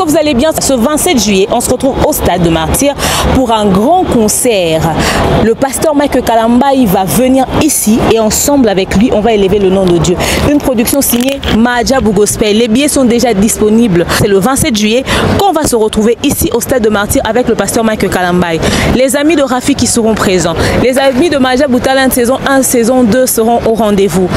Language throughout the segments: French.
vous allez bien. Ce 27 juillet, on se retrouve au Stade de Martyrs pour un grand concert. Le pasteur Mike Kalambai va venir ici et ensemble avec lui, on va élever le nom de Dieu. Une production signée Majabu Gospel. Les billets sont déjà disponibles. C'est le 27 juillet qu'on va se retrouver ici au Stade de Martyrs avec le pasteur Mike Kalambai. Les amis de Rafi qui seront présents. Les amis de Majabu Talent saison 1, saison 2 seront au rendez-vous.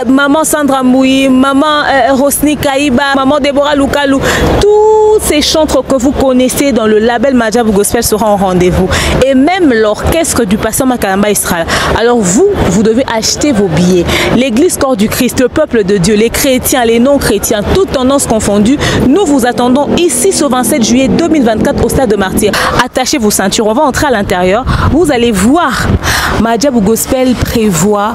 Maman Sandra Moui, maman Rosni Kaïba, maman Deborah Lukalou, tous ces chantres que vous connaissez dans le label Majabu Gospel seront au rendez-vous. Et même l'orchestre du pasteur Makalamba Israël. Alors vous devez acheter vos billets. L'église Corps du Christ, le peuple de Dieu, les chrétiens, les non-chrétiens, toutes tendances confondues, nous vous attendons ici ce 27 juillet 2024 au Stade de Martyrs. Attachez vos ceintures, on va entrer à l'intérieur. Vous allez voir, Majabu Gospel prévoit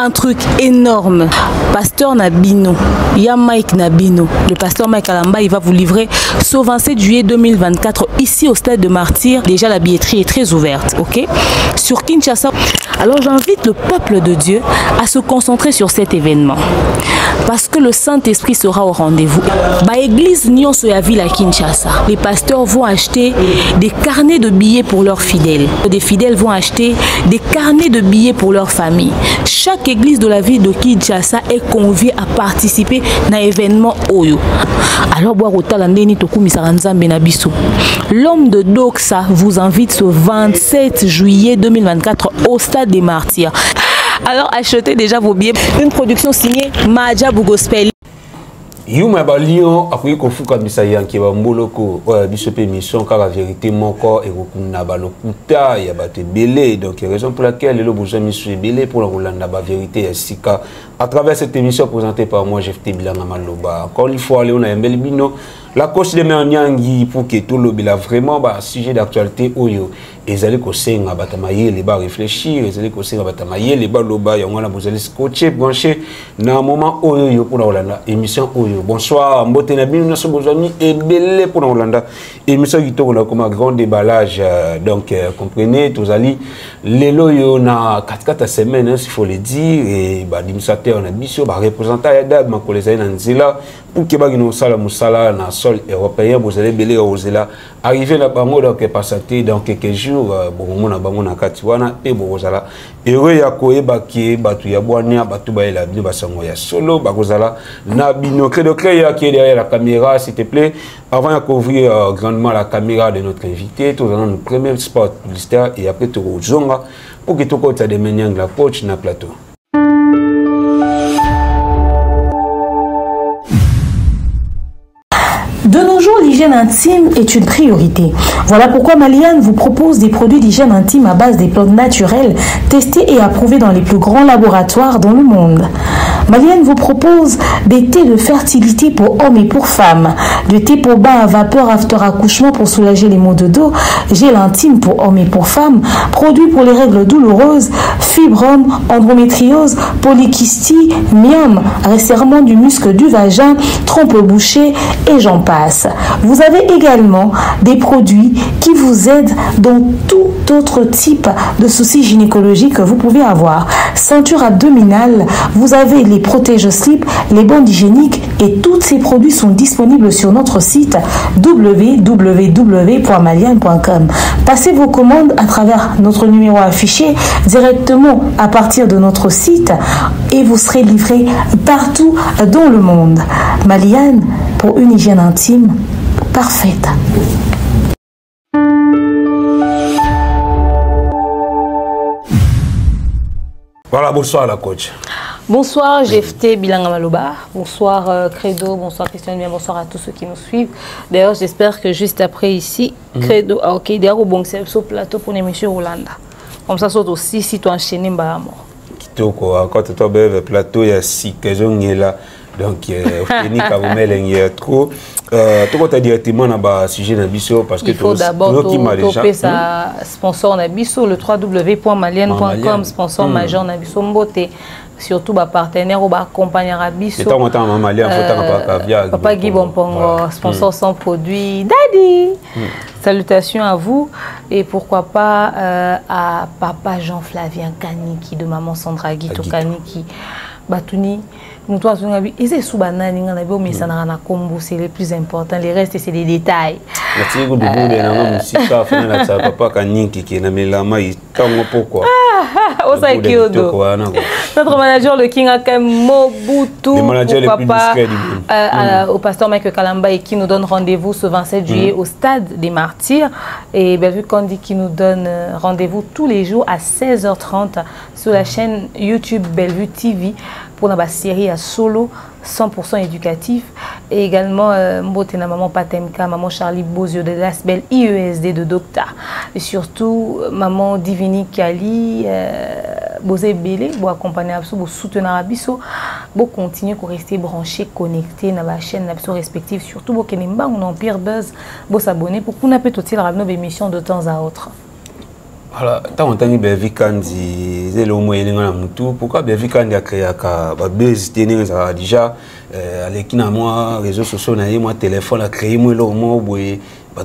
un truc énorme. Pasteur Nabino, Yam Mike Nabino, le pasteur Mike Kalamba, il va vous livrer ce 27 juillet 2024 ici au Stade de Martyrs. Déjà la billetterie est très ouverte, ok? Sur Kinshasa. Alors j'invite le peuple de Dieu à se concentrer sur cet événement. Parce que le Saint-Esprit sera au rendez-vous. Bah, église Nyonso ya ville à Kinshasa. Les pasteurs vont acheter des carnets de billets pour leurs fidèles. Des fidèles vont acheter des carnets de billets pour leur famille. Chaque église de la ville de Kinshasa est conviée à participer à un événement Oyo. Alors, l'homme de Doxa vous invite ce 27 juillet 2024 au Stade des Martyrs. Alors achetez déjà vos billets. Une production signée Majabu Gospel. Yuma Balion a pris Kofuka Bisayan qui va Moloko, Bishop émission car la vérité mon corps et Rokuna Balokuta, il y a battu belé. Donc raison pour laquelle le besoin monsieur belé pour la Rolanda ba vérité Sika à travers cette émission présentée par moi Jeff Bilanga Maloba. Encore une fois Léon Mbelbino, la coach de Menyangi pour que tout le bila vraiment bah sujet d'actualité Oyo. Et ils allaient conseiller batamayer les bas réfléchir, ils allaient conseiller batamayer les bas loba et on a besoin de coacher brancher dans un moment Oyo pour la Rolanda émission Oyo. Bonsoir, Mbotenabi, nous sommes besoin et belé pour la Rolanda émission qui tourne comme un grand déballage. Donc comprenez, tous allez les loyo na 4 semaines s'il faut le dire et bah administrateur on a mission bah représentant Yadab ma collègue Nanzila pour que bah nous sala musala na sol européen vous allez belé aux là arriver là bango donc passer dans quelques jours bon mona bango na katiwana et bon zala heureux ya koyeba ki batu ya bwania batu ba la bino basango ya solo bakozala na bino credo ya qui est derrière la caméra s'il te plaît avant de couvrir grandement la caméra de notre invité tout dans notre premier spot publicitaire et après tout zonga pour que tout côté ça demeure la coach na plateau. De nos jours, l'hygiène intime est une priorité. Voilà pourquoi Maliane vous propose des produits d'hygiène intime à base des plantes naturelles testés et approuvés dans les plus grands laboratoires dans le monde. Maliane vous propose des thés de fertilité pour hommes et pour femmes, des thés pour bain à vapeur after accouchement pour soulager les maux de dos, gel intime pour hommes et pour femmes, produits pour les règles douloureuses, fibrome, endométriose, polykystie, myome, resserrement du muscle du vagin, trompe bouchée et j'en passe. Vous avez également des produits qui vous aident dans tout autre type de soucis gynécologiques que vous pouvez avoir. Ceinture abdominale, vous avez les protège-slip, les bandes hygiéniques et tous ces produits sont disponibles sur notre site www.maliane.com. Passez vos commandes à travers notre numéro affiché directement à partir de notre site et vous serez livré partout dans le monde. Maliane pour une hygiène intime parfaite. Voilà, bonsoir la coach. Bonsoir Jefté Bilanga Maloba, bonsoir Credo, bonsoir Christian, bien bonsoir à tous ceux qui nous suivent. D'ailleurs, j'espère que juste après ici, Credo, ok, d'ailleurs, au bon c'est au plateau pour l'émission Rolanda. Comme ça, saute aussi si tu enchaînes bah mort. Kitoko, encore toi le plateau il y a 6 questions là. Donc, il y a trop. Tu as directement dans sujet d'Abisso parce que il faut d'abord toper sa sponsor d'Abisso, le www.maliane.com, sponsor majeur d'Abisso Mbote. Surtout partenaire ou accompagnateur Abisso. Papa Guy Bonpongo, sponsor sans produit. Daddy! Salutations à vous et pourquoi pas à Papa Jean-Flavien Kaniki de Maman Sandra Guito Kaniki. batuni muto azunga bi ese subana ninga na bo mesana na kombo c'est le plus important, les restes c'est des détails. La tigo de boule na musika fana la sa papa kaninki ki na melama itango pourquoi Osa Kyodo. Notre manager le King Akem Mobutu, papa au pasteur Mike Kalamba et qui nous donne rendez-vous ce 27 juillet au stade des Martyrs, et Bellevue Kandi qui nous donne rendez-vous tous les jours à 16h30 sur la chaîne YouTube Bellevue TV pour la série à solo 100% éducatif, et également Mbotena maman Patemka, maman Charlie Bozio de l'Asbel IESD de Docta, et surtout maman Divini Kali Bozé Belé pour accompagner Abso, pour soutenir Abisso, pour continuer à rester branché, connecté dans la chaîne Abso respective, surtout pour que nous on Empire Buzz, pour s'abonner pour qu'on appelle toutes les émissions de temps à autre. Voilà, tant on t'a dit Bellevue Kandi, c'est le moyen de mutu. Pourquoi Bellevue Kandi a créé un buzz déjà avec moi réseaux sociaux, moi téléphone a créé moi le mot boy,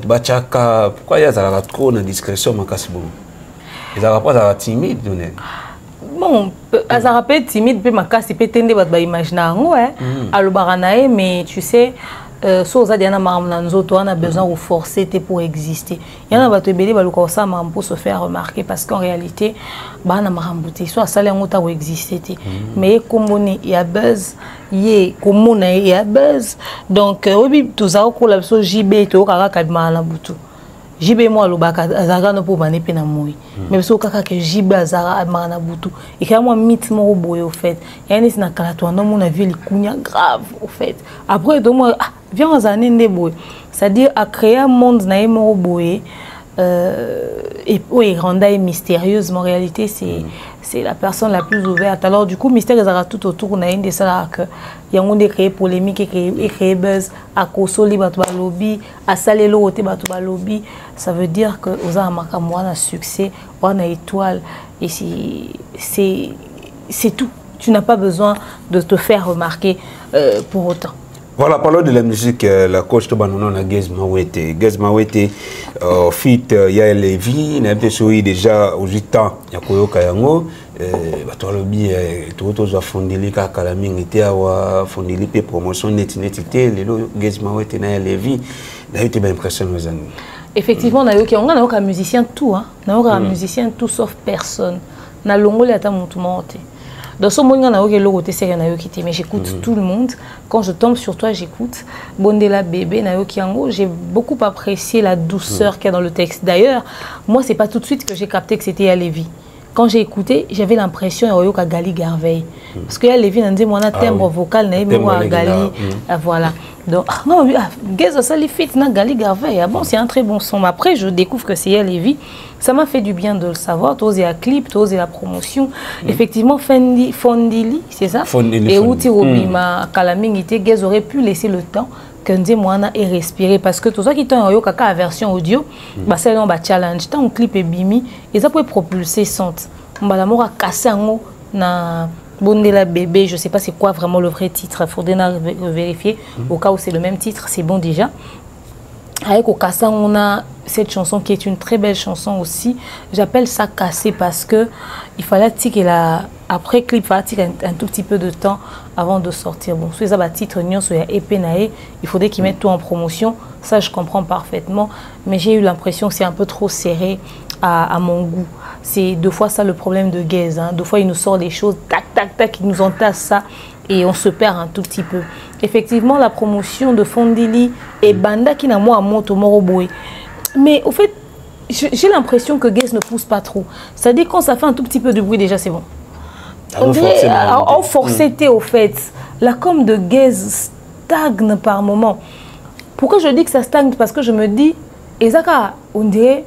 batchaka. Pourquoi il y a trop de discrétion ma casse bon. Ils n'ont pas timide donné. Bon, ça peut être timide, peut ma casse peut tendre bat imaginer ouais. Alors baranae, mais tu sais. So za diana maramna nzoto on a besoin de forcer pour exister. Il y en a bato belé baluka ça pour se faire remarquer parce qu'en réalité ba na marambuté soit ça les ngota pour exister. Mais comme il y a buzz, il y a buzz. Donc oui tout ça ko la so JB to kaka kadma na butu. JB moi lobaka azara no po bané pe na moi. Mais so kaka que JB azara na butu. Et quand moi mythe mo boye au fait. Yani sina kala to no mon ville kunya grave au fait. Après donc moi viens aux années de c'est-à-dire à créer un monde naïmo boé et oui rendre mystérieuse. En réalité c'est la personne la plus ouverte. Alors du coup mystère ils tout autour naïm de ça que il y a un créer polémique et créer buzz à consoli batu lobby à saler l'autre batu lobby. Ça veut dire que aux amakamwa na succès on a étoile et c'est tout. Tu n'as pas besoin de te faire remarquer pour autant. Voilà, parlons de la musique, la coach de Banonon à Gez Mawete. Gez Mawete, fit Yael Lévy, n'a pas souri déjà aux 8 ans, il y a Koyo Kayango, Batolobi, tout aux fondili, Kakalaming, était à fondili, promotion, netité, les lots, Gez Mawete, Yael Lévy, n'a été bien impressionnant aux amis. Effectivement, on a aucun musicien tout, hein. On a aucun musicien tout sauf personne. On a l'ongole à ta montumante. Dans ce moment, mais j'écoute tout le monde. Quand je tombe sur toi, j'écoute. Bondela bébé, j'ai beaucoup apprécié la douceur qu'il y a dans le texte. D'ailleurs, moi, c'est pas tout de suite que j'ai capté que c'était Lévy. Quand j'ai écouté, j'avais l'impression qu'il y a Gali Garveille. Parce que Lévy, on dit moi un timbre vocal, Gali, voilà. Donc, non, Geza Salifit, Gali Garveille. Bon, c'est un très bon son. Après, je découvre que c'est Lévy. Ça m'a fait du bien de le savoir. Tu osé la clip, tu osé la promotion. Effectivement, Fondili, c'est ça? Et Outi Robima, Kalamingité, Gez aurait pu laisser le temps que Ndemwana ait respiré. Parce que tout ça qui est en kaka version audio, c'est un challenge. Tant un clip est bimi, et ça peut propulser son. On va la casser en haut na Bondela bébé. Je sais pas c'est quoi vraiment le vrai titre. Il faudrait vérifier. Au cas où c'est le même titre, c'est bon déjà. Avec Okassa, on a cette chanson qui est une très belle chanson aussi. J'appelle ça cassé parce que il fallait que après clip, il fallait un tout petit peu de temps avant de sortir. Bon, si ça va titre Nyon, soit Epenae, il faudrait qu'ils mettent tout en promotion. Ça, je comprends parfaitement. Mais j'ai eu l'impression que c'est un peu trop serré à mon goût. C'est deux fois ça le problème de Gez. Hein. Deux fois, il nous sort des choses, tac, tac, tac, il nous entasse ça. Et on se perd un tout petit peu. Effectivement, la promotion de Fondili et Banda qui n'a moi à Moto Moroboé. Mais au fait, j'ai l'impression que Gez ne pousse pas trop. C'est-à-dire quand ça fait un tout petit peu de bruit, déjà c'est bon. On dirait en forcété au fait. La com de Gez stagne par moment. Pourquoi je dis que ça stagne? Parce que je me dis, Ezaka, on dirait,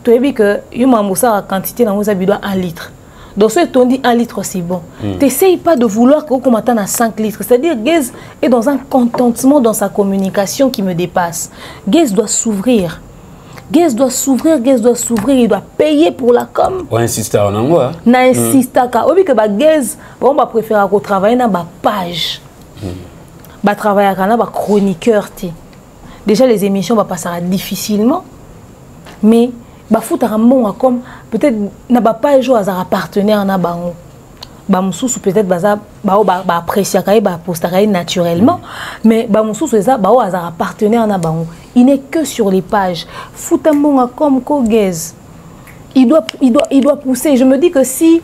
tu as vu que Yuma Moussa a quantité dans Moussa Bidoua 1 litre. Donc, si on dit 1 litre, c'est bon. T'essayes pas de vouloir qu'on m'attende à 5 litres. C'est-à-dire, Gez est dans un contentement dans sa communication qui me dépasse. Gez doit s'ouvrir. Gez doit s'ouvrir, Gez doit s'ouvrir. Il doit payer pour la com. On insiste en anglais. On insiste à ça. Oui, que Gez, on va préférer qu'on travaille dans la page. On va travailler dans la chroniqueur. Déjà, les émissions vont passer difficilement. Mais bah fout un bon comme peut-être n'a pas joué à un partenaire na bango Bamoussou peut-être apprécier poster naturellement, mais Bamoussou c'est ça, un partenaire na bango. Il n'est que sur les pages. Foutamon comme Kogez. Il doit pousser. Je me dis que si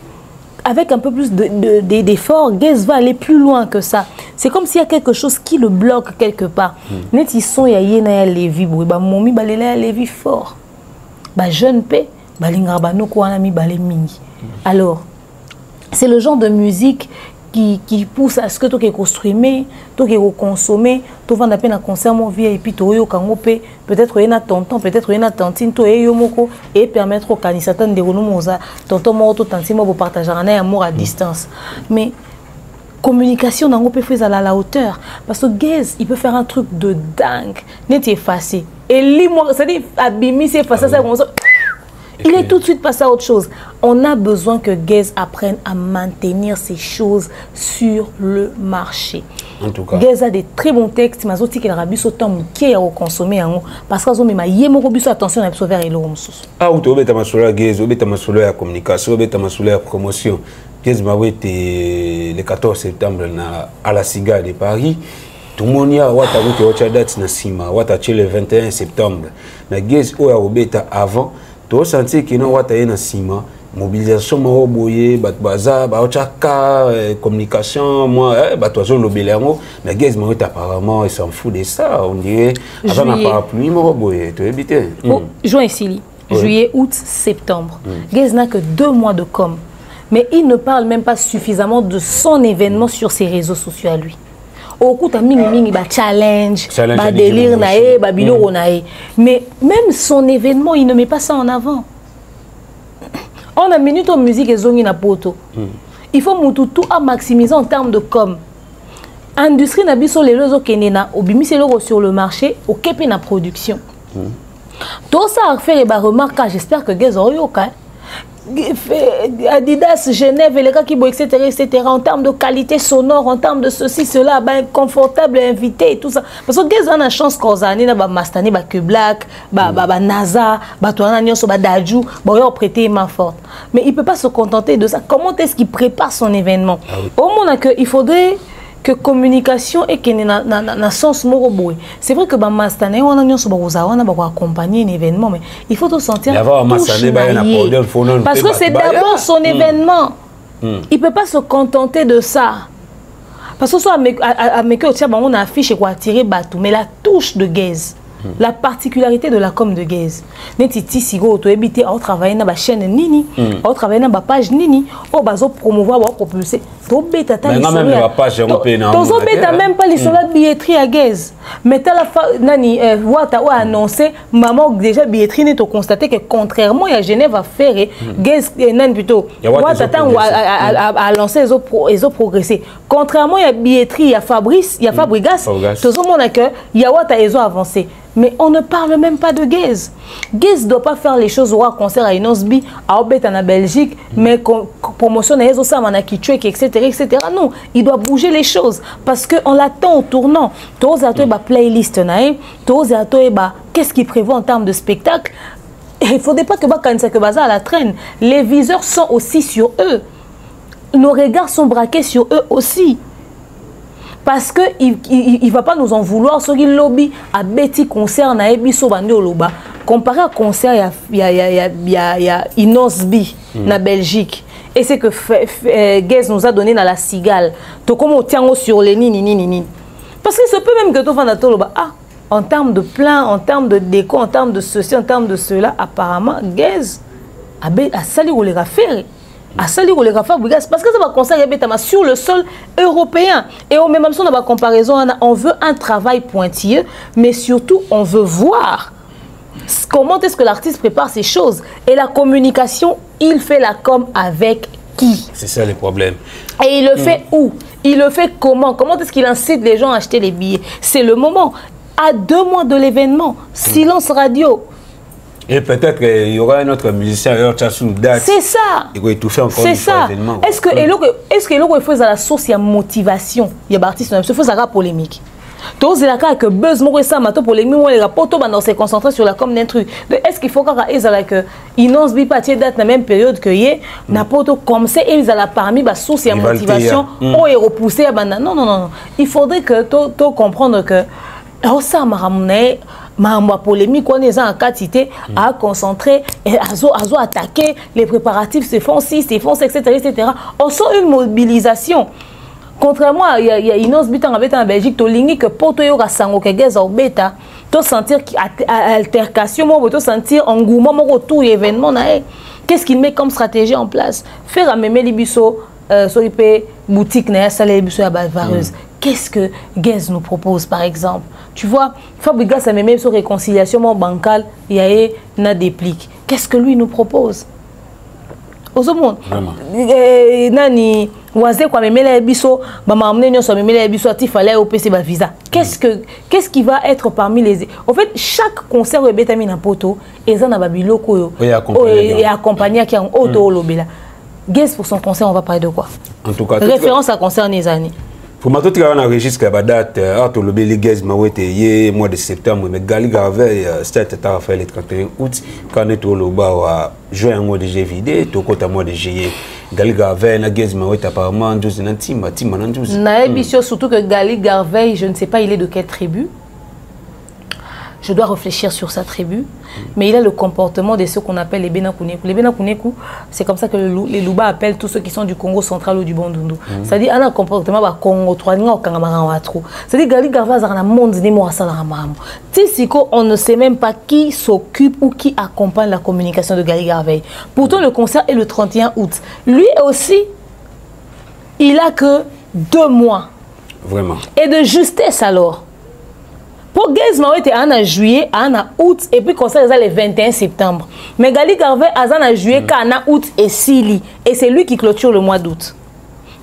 avec un peu plus d'effort, Gez va aller plus loin que ça. C'est comme s'il y a quelque chose qui le bloque quelque part. Net ils sont yéna Lévi boy ba momi balela Lévi fort. Ba jeune pe balinga bano ko na mi balé mingi. Alors c'est le genre de musique qui pousse à ce que tu construis, tu consommer, tu vas à concert mon vie et puis tu peut-être il y a tonton, peut-être il y a tantine, tu es moko et permettre au canisatan de renoumosa tonton moto tantine pour partager un amour à distance. Mais communication n'a pas fait à la hauteur parce que Gez il peut faire un truc de dingue, n'est effacé. Et lui moi ça dit abimi c'est effacé ça comme ça. Il est tout de suite passé à autre chose. On a besoin que Gez apprenne à maintenir ces choses sur le marché. En tout cas, Gez a des très bons textes, mais aussi qu'il a rabi autant qui a consommer parce qu'ils ont mis attention à sauver les hommes. Ah, tu as ma sola Gez, tu as ma sola la communication, tu as ma sola la promotion. Gez m'a été le 14 septembre à la Cigale de Paris. Tout le monde a eu une date na Sima, le 21 septembre. Mais Gez a eu avant. Tu as senti que nous avons une ciment, mobilisation, baza, communication, moi, tu as l'obélémo, mais Gez apparemment, il s'en fout de ça, on dirait. Avant la parapluie, tu as évité. Juin ici, juillet, août, septembre. Gez n'a que 2 mois de com. Mais il ne parle même pas suffisamment de son événement sur ses réseaux sociaux à lui. Au coup, il challenge, délire, mais même son événement, il ne met pas ça en avant. On a minute en musique et zongi na poto. Il faut tout à maximiser en termes de com. Industrie na biso les lozo kenena, obimi c'est l'euro sur le marché, au kepe na production. Tout ça a fait des remarques, j'espère que Gez Orioka. Adidas, Genève, les gars qui boivent, etc., en termes de qualité sonore, en termes de ceci, cela, ben, confortable, invité, tout ça. Parce que Gez a une chance qu'on a une Mastani, que Black, NASA, Daju, prêter main forte. Mais il ne peut pas se contenter de ça. Comment est-ce qu'il prépare son événement? Au moins, il faudrait que communication et qu'il y ait un sens moroboué. C'est vrai que Mastane, on a accompagner un événement, mais il faut te sentir parce que c'est d'abord son événement. Il ne peut pas se contenter de ça. Parce que soit on a affiché quoi attirer Batou, mais la touche de Gez. La particularité de la com de Gez. Netiti sigo to habiter à travailler dans la chaîne Nini, à travailler dans la page Nini, au bazo promouvoir ou propulser. To beta ta même pas les soldats billetterie à Gez. Mais t'as la nani wata ou annoncé maman déjà billetterie n'est to constater que contrairement à Genève à faire Gez nan plutôt wata a lancé les autres progressé. Contrairement à billetterie à Fabrice, il y a Fabrigas, tout le monde a que il y a wata ils ont avancé. Mais on ne parle même pas de Gez. Gez ne doit pas faire les choses au concert à Inosbi, à Obet en Belgique, mais promotion à Ezo Sam, à Kitchouek, etc., etc. Non, il doit bouger les choses parce qu'on l'attend au tournant. Tous à toi, playlist, tous à toi, qu'est-ce qu'il prévoit en termes de spectacle. Il ne faudrait pas que Baza à la traîne. Les viseurs sont aussi sur eux. Nos regards sont braqués sur eux aussi. Parce qu'il ne va pas nous en vouloir. Ce qu'il lobby à Betty concert na Ebiso Bande Oloba. Comparé à concert, il y a Inosbi na Belgique. Et c'est que Gez nous a donné dans la Cigale. Donc comme on tient sur les nini. Parce que ce peut même que tu fasses dans Oloba. Ah, en termes de plan, en termes de déco, en termes de ceci, en termes de cela, apparemment, Gez a sali ou les affaires. À salir les rafales parce que ça va concert sur le sol européen et au même temps dans la comparaison on veut un travail pointilleux mais surtout on veut voir comment est-ce que l'artiste prépare ces choses et la communication il fait la com avec qui? C'est ça le problème. Et il le fait où? Il le fait comment est-ce qu'il incite les gens à acheter les billets? C'est le moment à 2 mois de l'événement silence radio. Et peut-être qu'il y aura un autre musicien, c'est ça. Il va étouffer encore une fois l'événement. Est-ce que il faut la source, il y a motivation. Il y a artiste, il faut ça polémique. tous la cas que buzz mo ça mato pour les mi les rapports on s'est concentré sur la com d'un truc. Est-ce qu'il faut que inonce bi pas date la même période que yé na poto comme ça et ils a parmi ba source et motivation ou est repoussé à banda. Non. Il faudrait que to comprendre que ça m'a ramené ma polémique on est en quantité à concentrer et à attaquer les préparatifs se font etc. On sent une mobilisation. Contrairement, il y a une autre bêta en Belgique, tu as que pour toi, il y a sango que gaz au bêta, tu sentir altercation, tu sentir engouement, tout événement. Qu'est-ce qu'il met comme stratégie en place? Faire à même les bisous, sur les boutiques, les bisous à vareuse. Qu'est-ce que Gaz nous propose, par exemple? Tu vois, Fabrice ça même sur réconciliation bancale, il y a une déplique. Qu'est-ce que lui nous propose? Au monde, nani oisé quoi même les biso maman amené nous sommes les biso il fallait au PC visa. Qu'est-ce qui va être parmi les en fait chaque concert est bétamine en poto et ça na babiloko et accompagné qui en auto lobela. Guess pour son concert on va parler de quoi? En tout cas référence à concert les années. Pour ma toute on enregistre la date to le les gaz mawete mois de septembre mais Gali Garvey c'était à faire le 31 août quand est au loba juin mois de juillet to kota mois de juillet Gali Garvey na gaz mawete apparemment 12 nantima na 12 na émission surtout que Gali Garvey je ne sais pas il est de quelle tribu. Je dois réfléchir sur sa tribu, mais il a le comportement de ceux qu'on appelle les Benakuneku. Les Benakuneku, c'est comme ça que les Luba appellent tous ceux qui sont du Congo central ou du Bandundu. C'est-à-dire, il a un comportement de Congo, c'est-à-dire, Gali Garvey a un monde de on ne sait même pas qui s'occupe ou qui accompagne la communication de Gali Garvey. Pourtant, le concert est le 31 août. Lui aussi, il a que 2 mois. Vraiment. Et de justesse alors. Pour Gazma, c'était en juillet, en août, et puis concert le 21 septembre. Mais Gali Garvey, en juillet, en août et Sili. Et c'est lui qui clôture le mois d'août.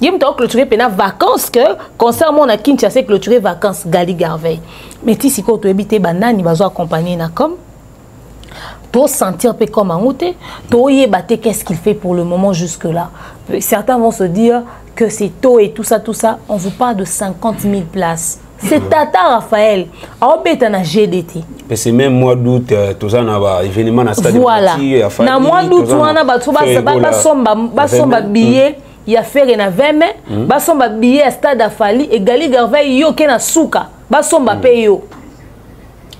Il y a clôturé pendant vacances que concert mon a Kinshasa clôturé vacances Gali Garvey. Mais si quand tu habites banane, il va accompagner na comme pour sentir peu comme en outé, pour y battre qu'est-ce qu'il fait pour le moment jusque là. Certains vont se dire que c'est tôt et tout ça. On vous parle de 50 000 places. C'est Tata Raphaël. En GDT. C'est même mois d'août, tout ça n'a événement dans stade. Voilà. Dans mois d'août, on a billet. Il y a fait un 20 mai. Basomba billet à stade Afali et Gali Garvey yo kena souka. Basomba payo.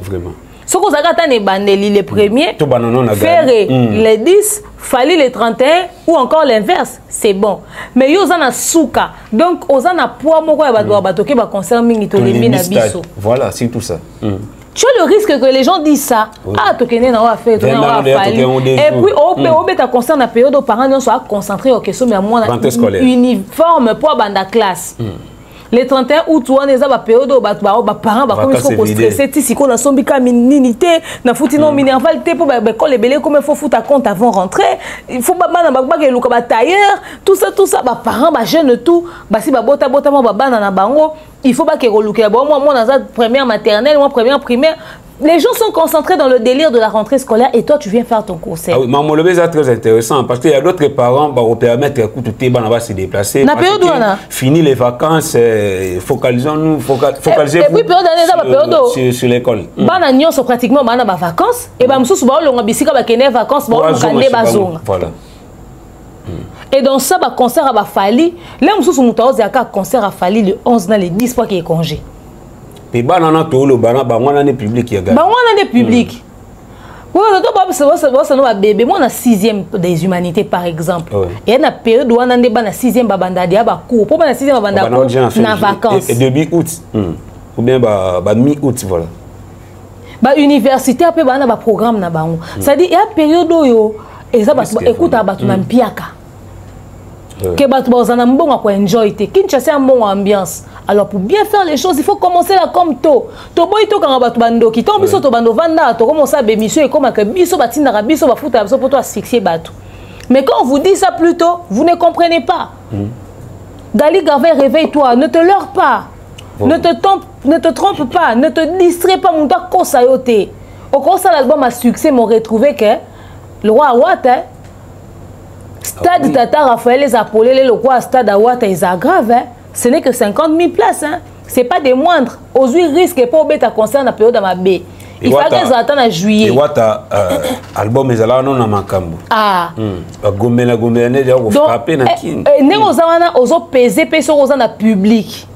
Vraiment. Ce que vous avez bandeli les premiers, Ferré les 10, Fali les 31 ou encore l'inverse, c'est bon. Mais yo zana souka. Donc aux ana poids moko ya bato batoke ba concert mingi to les mina biso. Voilà, c'est tout ça. Tu as le risque que les gens disent ça. Ah, tokene na wa faire, tokene na wa Fali. Et puis au beta concert na période aux parents non soit concentrés au question mais à moi uniforme pour banda classe. Les 31 août, on est à la période où les parents sont stressés. Si on a son minité, na fouti non minéralité pour les bébés comme il faut foutre à compte avant rentrer. Il faut pas que le tailleur, tout ça, les parents, les jeunes, tout. Si il faut pas que le première maternelle, moi première primaire. Les gens sont concentrés dans le délire de la rentrée scolaire et toi tu viens faire ton concert. Ah oui, maman, c'est très intéressant parce qu'il y a d'autres parents qui vont permettre de se déplacer. Fini les vacances, focalisons-nous sur l'école. Nous sommes pratiquement en vacances et nous sommes en vacances. Voilà. Et dans ça, le concert a fallu. Là, nous sommes en concert a fallu le 11 dans les 10 fois qu'il est congé. Et banana to le banana public ya gars. Banana public. Oui, on a bébé, moi on a 6e des humanités par exemple. Et il y a une période où on a des 6e babanda dia ba cours. Pour la 6e babanda na vacances. Et début août. Ou bien mi-août voilà. Ba université après ba na ba programme na bango. Ça dit il y a période où et ça écoute à batu na mpiaka. Que batu ba zana mbonga ko enjoy te. Kinshasa a bon ambiance. Alors pour bien faire les choses, il faut commencer là comme tôt. Toboy to quand batu bando qui tombe biso to bando vanda to commencer à bémission et comme que biso batina ra biso ba futa biso pour toi asphyxier batu. Mais quand on vous dit ça plus tôt, vous ne comprenez pas. Gali Garvey, réveille-toi, ne te leurre pas. Ne te trompe pas, ne te distrais pas mon doigt kosayote. Au cours de l'album à succès, m'ont retrouvé que le roi Awat, stade Tata Raphaël les appelés le roi stade Awat ils aggravent. Ce n'est que 50 000 places. c'est pas des moindres. Aujourd'hui, risque pas au bêta concert la période de ma baie. Il faut qu'ils attendent en juillet. Et what album est là non na makambo. Ah. Gomela ne déjà frapper na kin. Ne ozana ozo peser peso ozana public.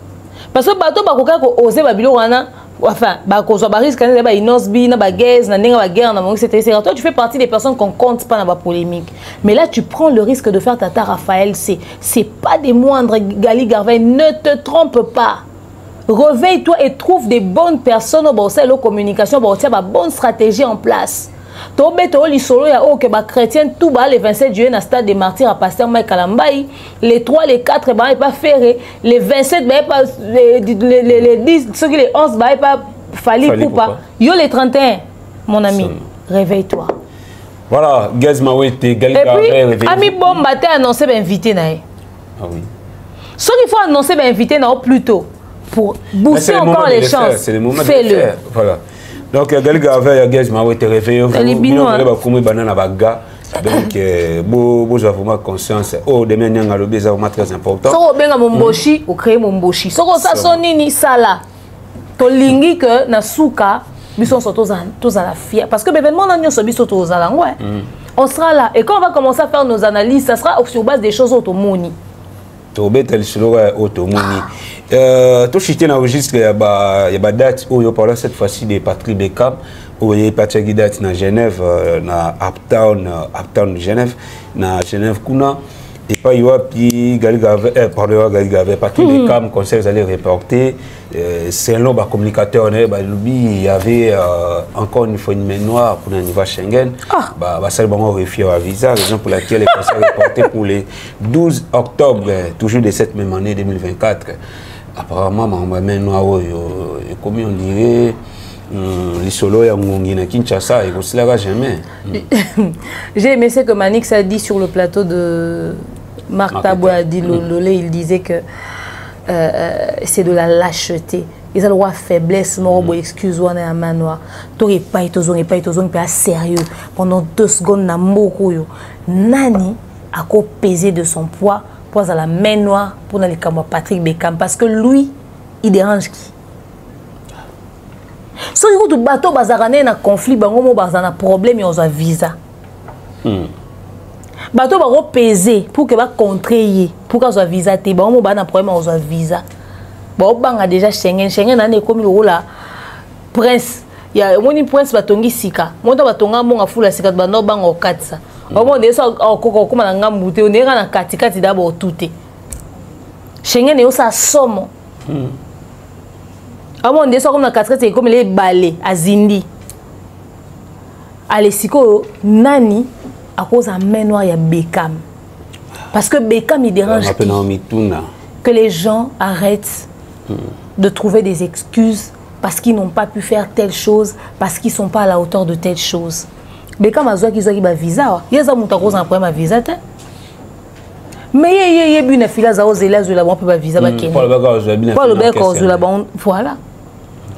Parce que bato bakoka ko oser babilo wana enfin bakozwa ba risque na ba inosbi na ba gaz na ninga ba guerre na mongi etc. Toi tu fais partie des personnes qu'on compte pas dans la polémique. Mais là tu prends le risque de faire Tata Raphaël, c'est pas des moindres. Gali Garvey, ne te trompe pas. Réveille-toi et trouve des bonnes personnes au sein de la communication, pour avoir une bonne stratégie en place. Chrétien tout bas le 27 juillet dans le stade des martyrs à Pasteur Mike Kalambaï, les 3, les 4 bah pas ferré, les 27 bah pas les 10 ceux qui les 11 bah pas Fali Poupa. Yo les 31 mon ami, réveille-toi. Voilà, Gaz Mawete, Gali Garvey réveille. Ami bon matin annoncé invité naé. Ah oui. Ce qu'il faut annoncer invité na plus tôt. Pour booster encore les chances. C'est le moment de le faire. Voilà. Donc, Gali Garvey, Gaz Mawete réveille. Vous allez banana baga. Donc, vous avez vraiment conscience. Oh, demain, il y a un lobby vraiment très important. Si vous avez un momboshi, vous créez un momboshi. Si vous avez un sala, vous avez que na souka, nous sommes tous à la fière. Parce que l'événement, nous sommes tous à la fière. On sera là. Et quand on va commencer à faire nos analyses, ça sera sur base des choses automonie. Tobet sur automoni. Tout chité dans registre il y a date où il parle cette fois-ci de Patrick Beckham où il y a Patrick date na Genève na Uptown Genève na Genève kuna et pas il y a puis Gali Garvey Patrick Beckham conseil vous allez reporter c'est un long communicateur il y avait encore une fois une main noire pour un niveau Schengen ça va refier à visa raison pour laquelle les conseils reportés pour les 12 octobre toujours de cette même année 2024 apparemment ma main noire comme on dirait les solos ya ngongi na Kinshasa et ça ne jamais. J'ai aimé ce que Manix a dit sur le plateau de Marc Taboué Lolé, il disait que c'est de la lâcheté. Ils ont le droit à faiblesse, mais excuse-moi, à main noire. Tu n'es pas sérieux. Pendant 2 secondes, Nani a pesé de son poids pour la main noire pour aller comme Patrick Beckham. Parce que lui, il dérange qui? Si tu bateau bazarane na conflit, bango bazana problème et on a visa. Bateau va peser pour que va contrer pour qu'on soit visa te bango bana problème on a visa. Bon banga déjà Schengen na comme le là prince ya moni prince batongi sika. Monta batonga monga fula sika bano bango katsa. Au moins des ça okoko comme na ngamute on est na katikati d'abord touté. Schengen est ça somme. Avant de comme la 4 c'est comme les balais à Zindi. Allez siko nani à cause à main noire ya Beckham. Parce que Beckham il dérange que les gens arrêtent de trouver des excuses parce qu'ils n'ont pas pu faire telle chose, parce qu'ils sont pas à la hauteur de telle chose. Beckham a besoin qu'ils aient un visa. Il y a ça monta cause un problème à visa. Mais il y a une fila za ozela zo la bon pas visa ba Kenya. Voilà.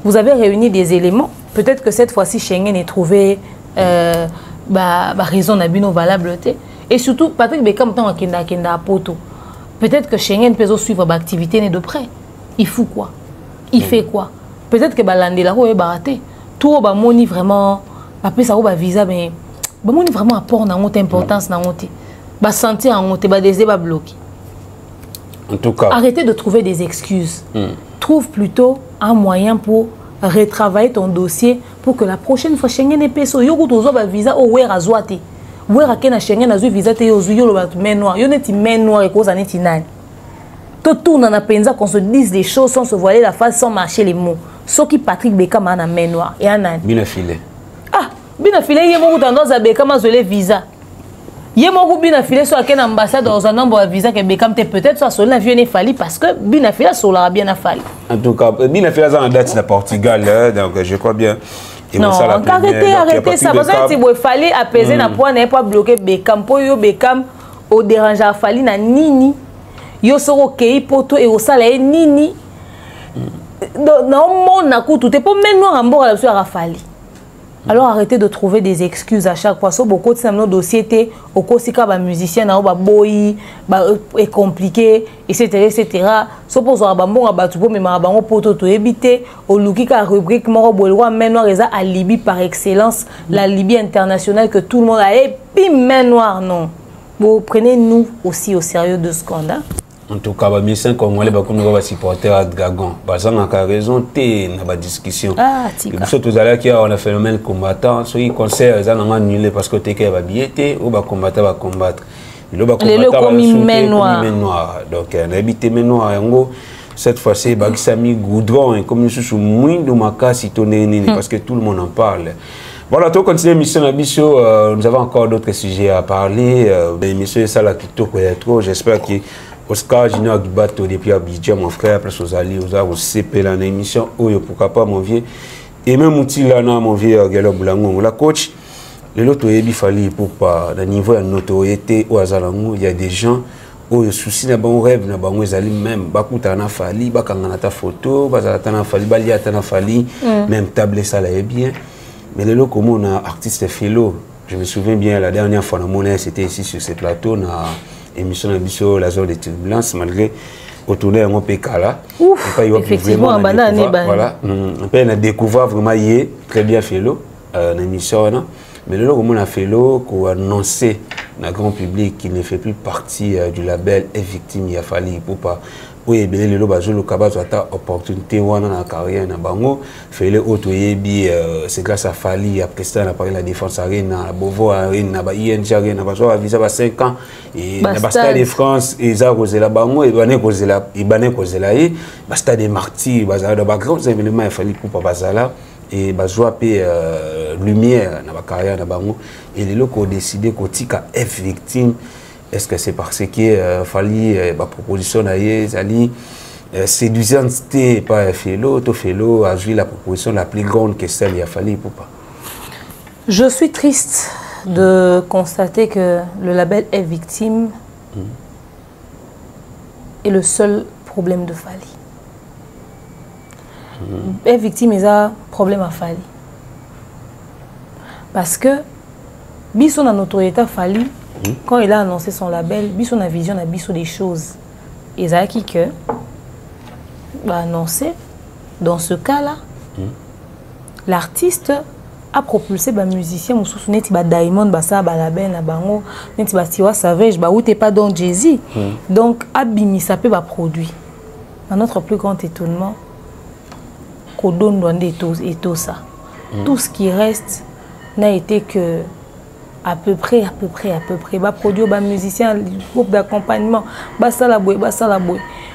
Vous avez réuni des éléments. Peut-être que cette fois-ci, Schengen est trouvé raison d'abino valable. Et surtout, Patrick Beckham tant kenda poto. Peut-être que Schengen peut suivre l'activité de près. Il fout quoi? Il fait quoi? Peut-être que Balandela est baraté. Tout ba moni vraiment, après ça ba visa mais ba moni vraiment apport na notre importance na notre. Ba santé en notre ba des ba bloqué. En tout cas, arrêtez de trouver des excuses. Trouve plutôt un moyen pour retravailler ton dossier pour que la prochaine fois Schengen ait peso yoko tozo ba visa o wera zoate wera kena Schengen azu visa te yozu yo ba main noire yo neti main noire ko za neti nani to tourne na penza qu'on se dise des choses sans se voiler la face sans marcher les mots ce qui Patrick Beckham a na main noire et anani bien filé bien filé yemo tendance à Beckham a les visa. Il y a beaucoup bien affilé sur laquelle l'ambassade dans un nombre de visas que Beckham peut-être soit sur l'avion n'est fallu parce que bien affilé sur la bien affalé. En tout cas, bien affilé dans la date de Portugal, donc je crois bien. Non, arrêtez ça. Parce que si vous fallait apaiser na point n'est pas bloqué Beckham pour yo Beckham au dérangeant fallu na nini yo soro kei poto et au salaire nini. Non mon na kutu te pour même noir en bord la sur Rafali. Alors arrêtez de trouver des excuses à chaque fois. So beaucoup de nos dossiers au kosika ba musicien na ba boy ba est compliqué etc. So pour ça ba mbonga ba tupo mais ma bango poto to éviter au lukika rubrique moro bolwa main noire eza alibi par excellence, la Libye internationale que tout le monde a et puis main noire non. Vous prenez nous aussi au sérieux de ce qu'on a. En tout cas, les musiciens congolais sont supporters à Dragon. Parce qu'on a raison, dans la discussion. Ah, tika. Tout à l'heure, il y a un phénomène combattant. Ceux qui concert, ils ont annulé parce que tu es billetté ou combattre va combattre. Les comme main noire. Donc, on a habité main noire. Cette fois-ci, il y a mis goudron. Comme nous sommes moins de ma casse, parce que tout le monde en parle. Voilà, on continue l'émission Abisso. Nous avons encore d'autres sujets à parler. L'émission est là qui tourne. J'espère que Oscar Junior Gibato depuis Abidjan, mon frère, après Sozali, au CP, dans l'émission, pourquoi pas, mon vieux. Et même Moutilana, mon vieux, Galo Boulango, la coach, le lot est bifali pour pas, dans niveau de notoriété, au Azalango, il y a des gens, où le souci n'a pas un rêve, n'a pas un zali même, bakuta na fali, bakangana ta photo, bazalata na fali, baliata na fali, même table ça là est bien. Mais le lot, comme on a artiste philo, je me souviens bien, la dernière fois, c'était ici sur ce plateau, émission de la zone de turbulence, malgré au tournée un peu là. Effectivement, en banane, voilà. On peut découvrir vraiment très bien fait l'émission. Mais le moment on a fait qu'on a annoncé dans le grand public qu'il ne fait plus partie du label et victime, il a fallu pour pas. Oui, bien le loba zolo kabazo ata opportunité wana na carrière na bango fele auto yebi c'est grâce à Fali après ça on a parlé la défense arena la Bovo arena ba ING arena ba so visa ba 5 ans et na ba Stade de France et za kozela bango et bané kozela e ba Stade des Martyrs ba za ba grands événements il fallait pour pas bazala et ba joie pe lumière na ba carrière na bango et les locaux ont décidé ko tika F victime. Est-ce que c'est parce qu'il fallait ma proposition d'ailleurs, séduisante, pas Félo a joué la proposition la plus grande que celle il a fallu pour pas. Je suis triste de constater que le label est victime est le seul problème de Fali. Est victime est un problème à Fali. Parce que biso na notoriété Fali. Quand il a annoncé son label, Bisso a vision a Bisso des choses. Et ça qui que va annoncer dans ce cas-là, l'artiste a propulsé ba musicien ou sous neti ba Diamond ba ça ba label na bango neti ba Tiwa Savage ba ou t'es pas dans Jay-Z. Donc abimi ça peut ba produit. À notre plus grand étonnement, qu'on donne et tout ça. Tout ce qui reste n'a été que à peu près, bah produire, bah musicien, groupe d'accompagnement, bah ça la boue.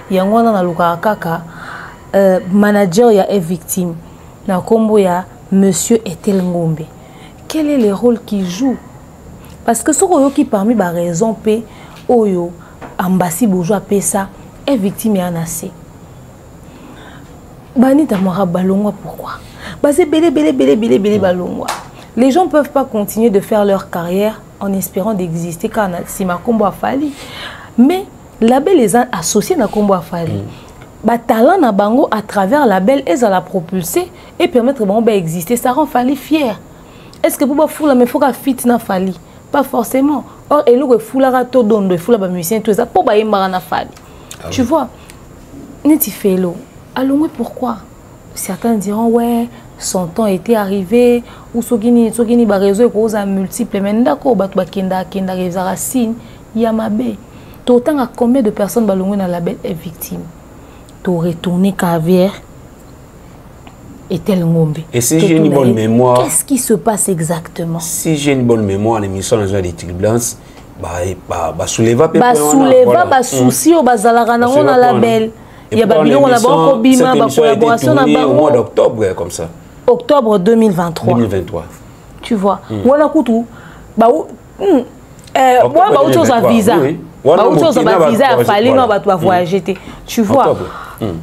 Il y a un na luka kaka, manager ya est victime, na combo ya Monsieur Etel Ngombe. Quel est le rôle qu'il joue? Parce que ce qui parmi bah raison p, oyo, ambassi bourgeois p ça, est victime et anassé. Bani tamara balongwa pourquoi? Bah c'est belé balongwa. Les gens ne peuvent pas continuer de faire leur carrière en espérant d'exister quand c'est ma combo a fallu. Mais label les a associés à combo a fallu. Bah talent na bango à travers label ils ont la propulser et permettre bango d'exister. Ça rend Fali fier. Est-ce que pour ba foula mais faut qu'à fit na Fali? Pas forcément. Or et le foula rato don de foula ba musicien tout ça pour ba yemba na Fali. Tu vois? Neti Félo. Allons pourquoi? Certains diront ouais. Son temps était arrivé ou sogini ba réseau et cause à multiples mais d'accord ba kenda racine yamabe autant à combien de personnes balongwe na label est victime to retourner Cavière et tel Ngombe. Et si j'ai une bonne mémoire, qu'est-ce qui se passe exactement? Si j'ai une bonne mémoire, l'émission dans des turbulences bah souleva souci au bazalaka na on a label. Il y a Babylon, on a beaucoup bima, ma collaboration na au mois d'octobre comme ça. Octobre 2023. Tu vois. On a coutu. Bah autre chose à visa. Autre chose à visa à Fali, non va voyager. Tu vois.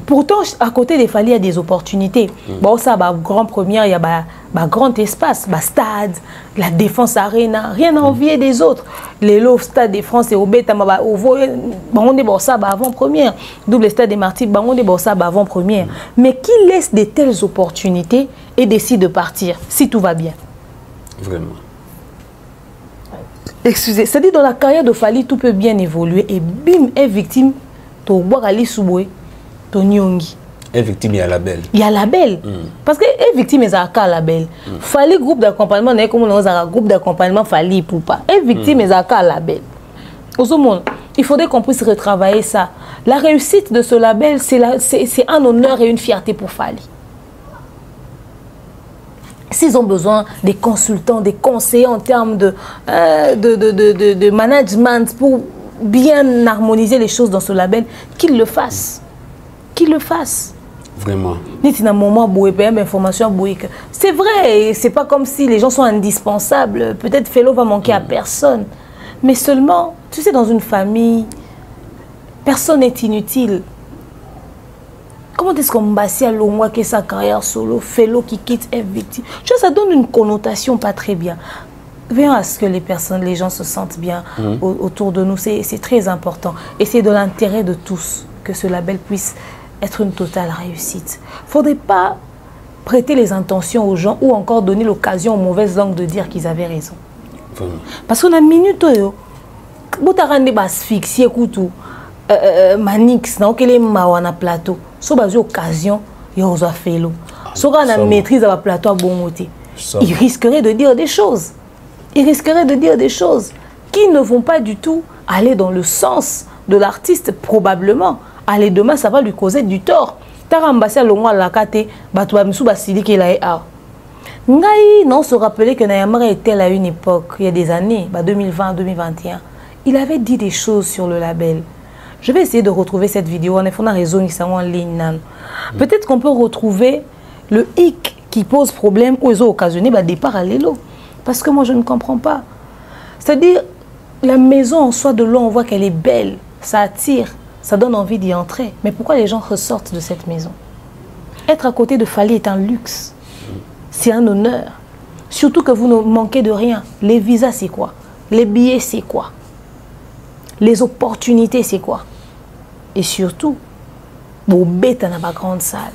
Pourtant à côté des Fali il y a des opportunités. Bon ça bah grand première il y a bah grand espace, bah stade, la défense arena, rien à envier des autres. Les lots stade de France et au bêta bah on est bon ça bah avant première. Double stade des Martyrs bah on est bon ça bah avant première. Mais qui laisse de telles opportunités et décide de partir si tout va bien? Vraiment. Excusez, c'est-à-dire dans la carrière de Fally, tout peut bien évoluer et bim, est victime, to Bogali Souboué, to Nyongi. Est victime, il y a la belle. Il y a la belle. Parce que est victime, il y a la belle. Fally groupe d'accompagnement, on est comme un groupe d'accompagnement Fally pour pas. Est victime, il y a la belle. Au monde, il faudrait qu'on puisse retravailler ça. La réussite de ce label, c'est un honneur et une fierté pour Fally. S'ils ont besoin des consultants, des conseillers en termes de management pour bien harmoniser les choses dans ce label, qu'ils le fassent. Qu'ils le fassent. Vraiment. C'est vrai, c'est pas comme si les gens sont indispensables. Peut-être Fellow va manquer à personne. Mais seulement, tu sais, dans une famille, personne n'est inutile. Comment est-ce qu'on bâtit à Longwa qui sa carrière solo, Fellow qui quitte est victime? Tu vois, ça donne une connotation pas très bien. Veillons à ce que les gens se sentent bien autour de nous. C'est très important. Et c'est de l'intérêt de tous que ce label puisse être une totale réussite. Il ne faudrait pas prêter les intentions aux gens ou encore donner l'occasion aux mauvaises langues de dire qu'ils avaient raison. Parce qu'on a une minute, vous avez asphyxié Manix, donc il est mawana plateau. So bazo occasion, il y a Fellow. So on a maîtrise à plateau à bon côté. Il risquerait de dire des choses. Il risquerait de dire des choses qui ne vont pas du tout aller dans le sens de l'artiste probablement. Allez, demain ça va lui causer du tort. Tarambasi alongwa la kate, batwa misu basili qui l'a a. Ngai non se rappeler que Nayamara était à une époque, il y a des années, 2020-2021. Il avait dit des choses sur le label. Je vais essayer de retrouver cette vidéo. En effet, on a raison, ils sont en ligne. Peut-être qu'on peut retrouver le hic qui pose problème ou ils ont occasionné le départ à l'élo. Parce que moi, je ne comprends pas. C'est-à-dire, la maison en soi de l'eau, on voit qu'elle est belle, ça attire, ça donne envie d'y entrer. Mais pourquoi les gens ressortent de cette maison? Être à côté de Fally est un luxe. C'est un honneur. Surtout que vous ne manquez de rien. Les visas, c'est quoi? Les billets, c'est quoi? Les opportunités, c'est quoi? Et surtout, vous bêtes dans la grande salle.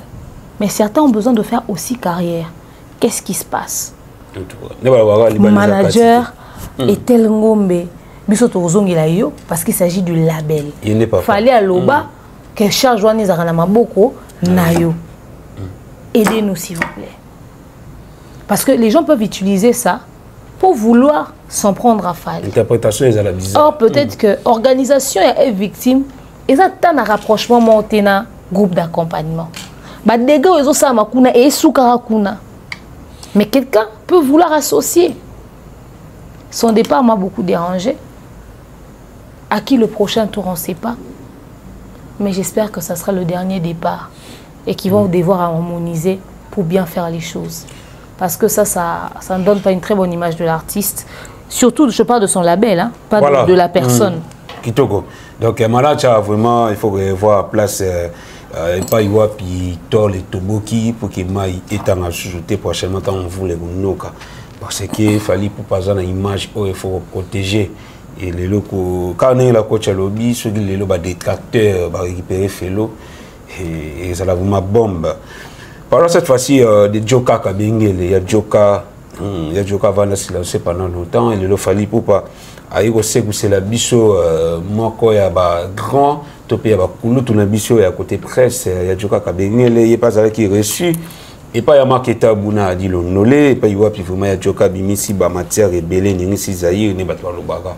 Mais certains ont besoin de faire aussi carrière. Qu'est-ce qui se passe? Manager et tel ngombe. Parce qu'il s'agit du label. Il fallait à l'oba que charge les aranamaboko nayo. Aidez-nous s'il vous plaît. Parce que les gens peuvent utiliser ça pour vouloir s'en prendre à Fally. L'interprétation est à la bizarre. Or, peut-être que l'organisation est victime, et ça a un rapprochement monté dans groupe d'accompagnement. Mais quelqu'un peut vouloir associer. Son départ m'a beaucoup dérangé. À qui le prochain tour, on ne sait pas. Mais j'espère que ça sera le dernier départ et qu'ils vont devoir harmoniser pour bien faire les choses. Parce que ça ne donne pas une très bonne image de l'artiste. Surtout, je parle de son label, hein, pas voilà. de la personne. Kitoko. Donc, Malacha, vraiment, il faut voir place. Pas y puis Tol et Toboki pour que Maï est en ajouté prochainement quand on voulait Noka. Parce qu'il fallait pour pas une image où il faut protéger. Et les locaux, quand on est la coach à lobby, ceux qui les détracteurs va récupérer Fellow et ça la vraiment bombe. Par cette fois-ci, des Joka Kabengele, il y a Joka va se lancer pendant longtemps et il fallait pour pas. Aïe, c'est la biso, moi, il y a grand, il y a tout le biso, il y a côté presse, il y a Joka Kabengele, il n'y a pas avec qui reçu. Et pas ya maketa buna a dit le nolé, et pas y puis vraiment ya Joka bimisi ba matière rebelle, ni si zaïr, ni batwa lobaga,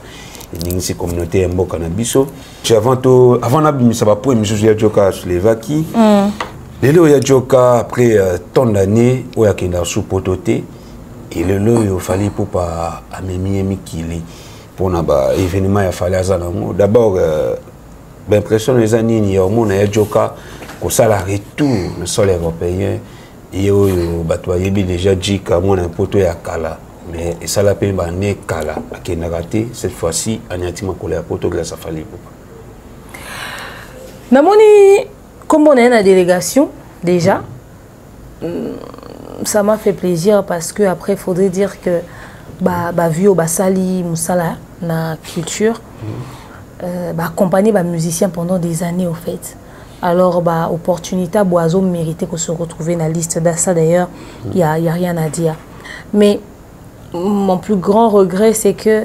ni si communauté mboka na biso. Avant na bimisa ba pour émission ya Joka sur les vaki. Lelo ya Joka après tant d'années où ya kenda sous pototé et lelo il fallait pour pas amemi mikili pour na ba événement ya fallait azanamo. D'abord l'impression les années ni au monde ya Joka ko sala retour le sol européen. Et il déjà dit que mon impoto est à Kala. Mais ça l'a payé à Kala. Cette fois-ci, on a dit que l'impoto grâce à Fally. Comme on est dans la délégation, déjà, ça m'a fait plaisir parce qu'après, il faudrait dire que vu au Basali, Moussala, la culture, accompagner les musiciens pendant des années, au fait. Alors, opportunité, Boiseau méritait qu'on se retrouve dans la liste d'assa. D'ailleurs, il n'y a rien à dire. Mais mon plus grand regret, c'est que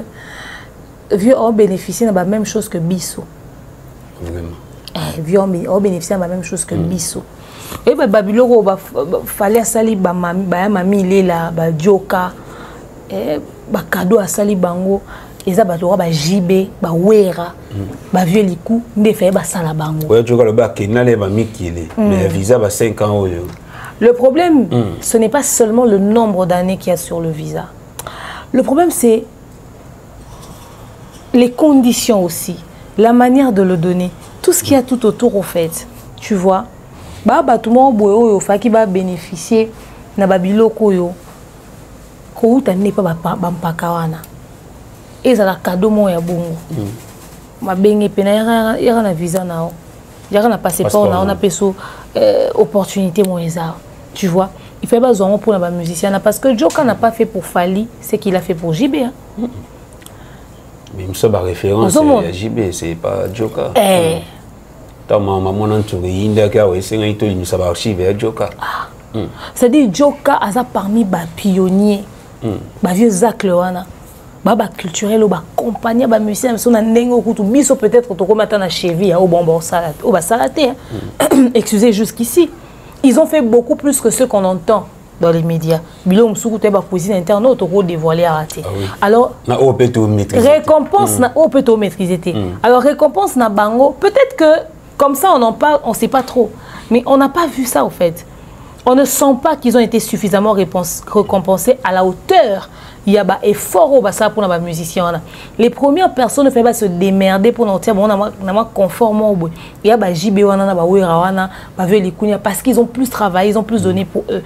vieux ont bénéficié de la même chose que Bissot. Vieux ont bénéficié de la même chose que Bissot. Et bah Babyloro fallait sali ba mami lela ba joka ba cadeau à sali bango eza ba tora ba JB ba wera ba vieux liku nde fait ba sala bango. Ouais joka le ba kenale ba mikile mais visa ba 5 ans oyo. Le problème ce n'est pas seulement le nombre d'années qu'il y a sur le visa. Le problème c'est les conditions aussi, la manière de le donner, tout ce qu'il y a tout autour au fait. Tu vois? Bah tout le monde boyo faki ba bénéficier na babiloko yo ko uta n'est pas ba mpakawana eza la cadeau mo ya bongo ma benge pena ya na visa nao ya na passeport na on a peso opportunité mo eza, tu vois. Il fait pas besoin pour la musicien parce que Joka n'a pas fait pour Fali ce qu'il a fait pour JB hein. Mais il me semble référence à JB, c'est pas Joka. C'est-à-dire Joka a parmi les pionniers, les vieux Zach Lewana, les culturels, les compagnies, les musiciens, peut-être que na cheville au bonbon salade, au salaté. Excusez jusqu'ici, ils ont fait beaucoup plus que ce qu'on entend dans les médias. Bilom Soukoute ba cuisine interne auto dévoilé à rater. Alors récompense na peut maîtriser. Alors récompense na bango, peut-être que comme ça on en parle, on sait pas trop, mais on n'a pas vu ça au fait. On ne sent pas qu'ils ont été suffisamment récompensés à la hauteur. Il y a des efforts au basa pour les musiciens. Les premières personnes ne font pas se démerder pour nous dire bon, on a conformément. Il y a des JB parce qu'ils ont plus travaillé, ils ont plus donné pour eux.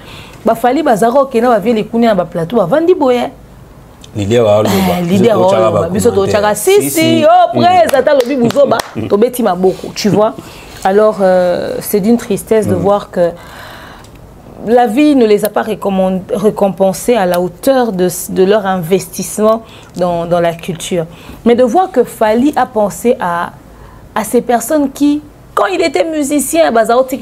Il fallait que les plateau vandi boye. Leader tu vois. Alors c'est d'une tristesse de voir que la vie ne les a pas récompensés à la hauteur de leur investissement dans la culture. Mais de voir que Fali a pensé à ces personnes qui, quand il était musicien, il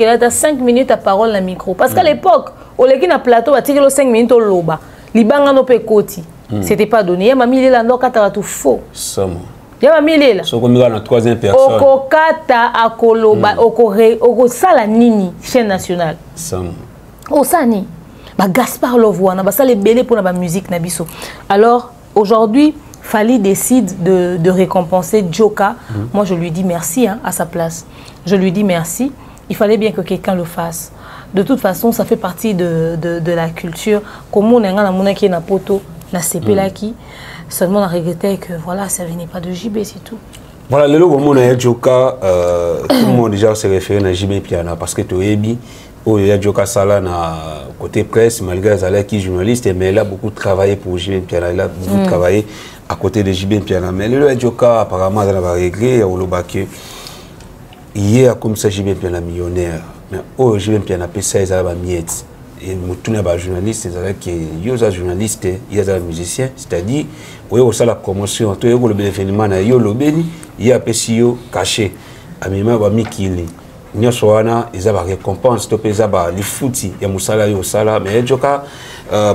a 5 minutes à parole dans le micro. Parce qu'à l'époque, au lieu d'un plateau, il a 5 minutes au loba. Libanga no pe koti. C'était pas donné. Il y a mamie là non kata tout faux. Il y a mamie là. So comme la troisième personne. Oko kata akoloba oko sala nini chaîne nationale. Osani, Gaspard Lovoana, ça les belés pour la musique nabiso. Alors aujourd'hui, Fali décide de récompenser Joka. Moi je lui dis merci hein, à sa place. Je lui dis merci. Il fallait bien que quelqu'un le fasse. De toute façon, ça fait partie de la culture. Comme on a un qui est na poto, na sepelaki. Seulement on a regretté que voilà, ça venait pas de JB, c'est tout. Voilà, le logo mon Joka, tout le monde déjà se réfère à JB Piana parce que tu es bi. Il y a Joka Sala na côté presse, malgré Zala qui est journaliste, mais il a beaucoup travaillé pour JB Piana, il a beaucoup travaillé à côté de JB Piana. Mais le Joka, apparemment, il a réglé, il y a comme ça JB Piana millionnaire. Mais au JB Piana, ça, il a miette. Et tous les journalistes, il y a des journalistes, il y a des musiciens, c'est-à-dire, il y a la promotion, il y a l'événement, il y a des caché. Il y a des Nyosoana, ils ont récompense, ils ont les foutis, il y a Moussala et Osala, mais Joka,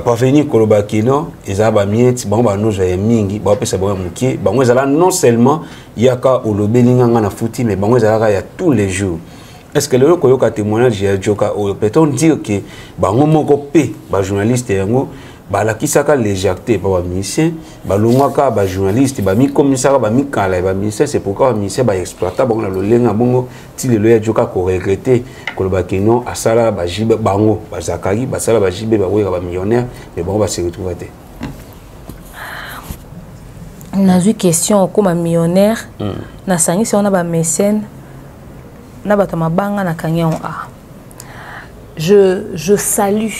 parvenir Kolobakino, ils ont miette, bon, nous avons mingi, bon, c'est bon, mouki, bon, non seulement, il y a qu'à Olobelinga na fouti, mais bon, il y a tous les jours. Est-ce que le loco a témoignage de Joka, peut-on dire que, bon, mon copé, journaliste, la kisaka légèreté par les musiciens, les journalistes, les commissaires, les ministères, c'est pourquoi les ministères sont exploitables. Les gens qui ont regretté que les gens qui ont Zakari, les millionnaires, mais bon, on va se retrouver. On a une question comme un millionnaire, on a un mécène, on a un je salue.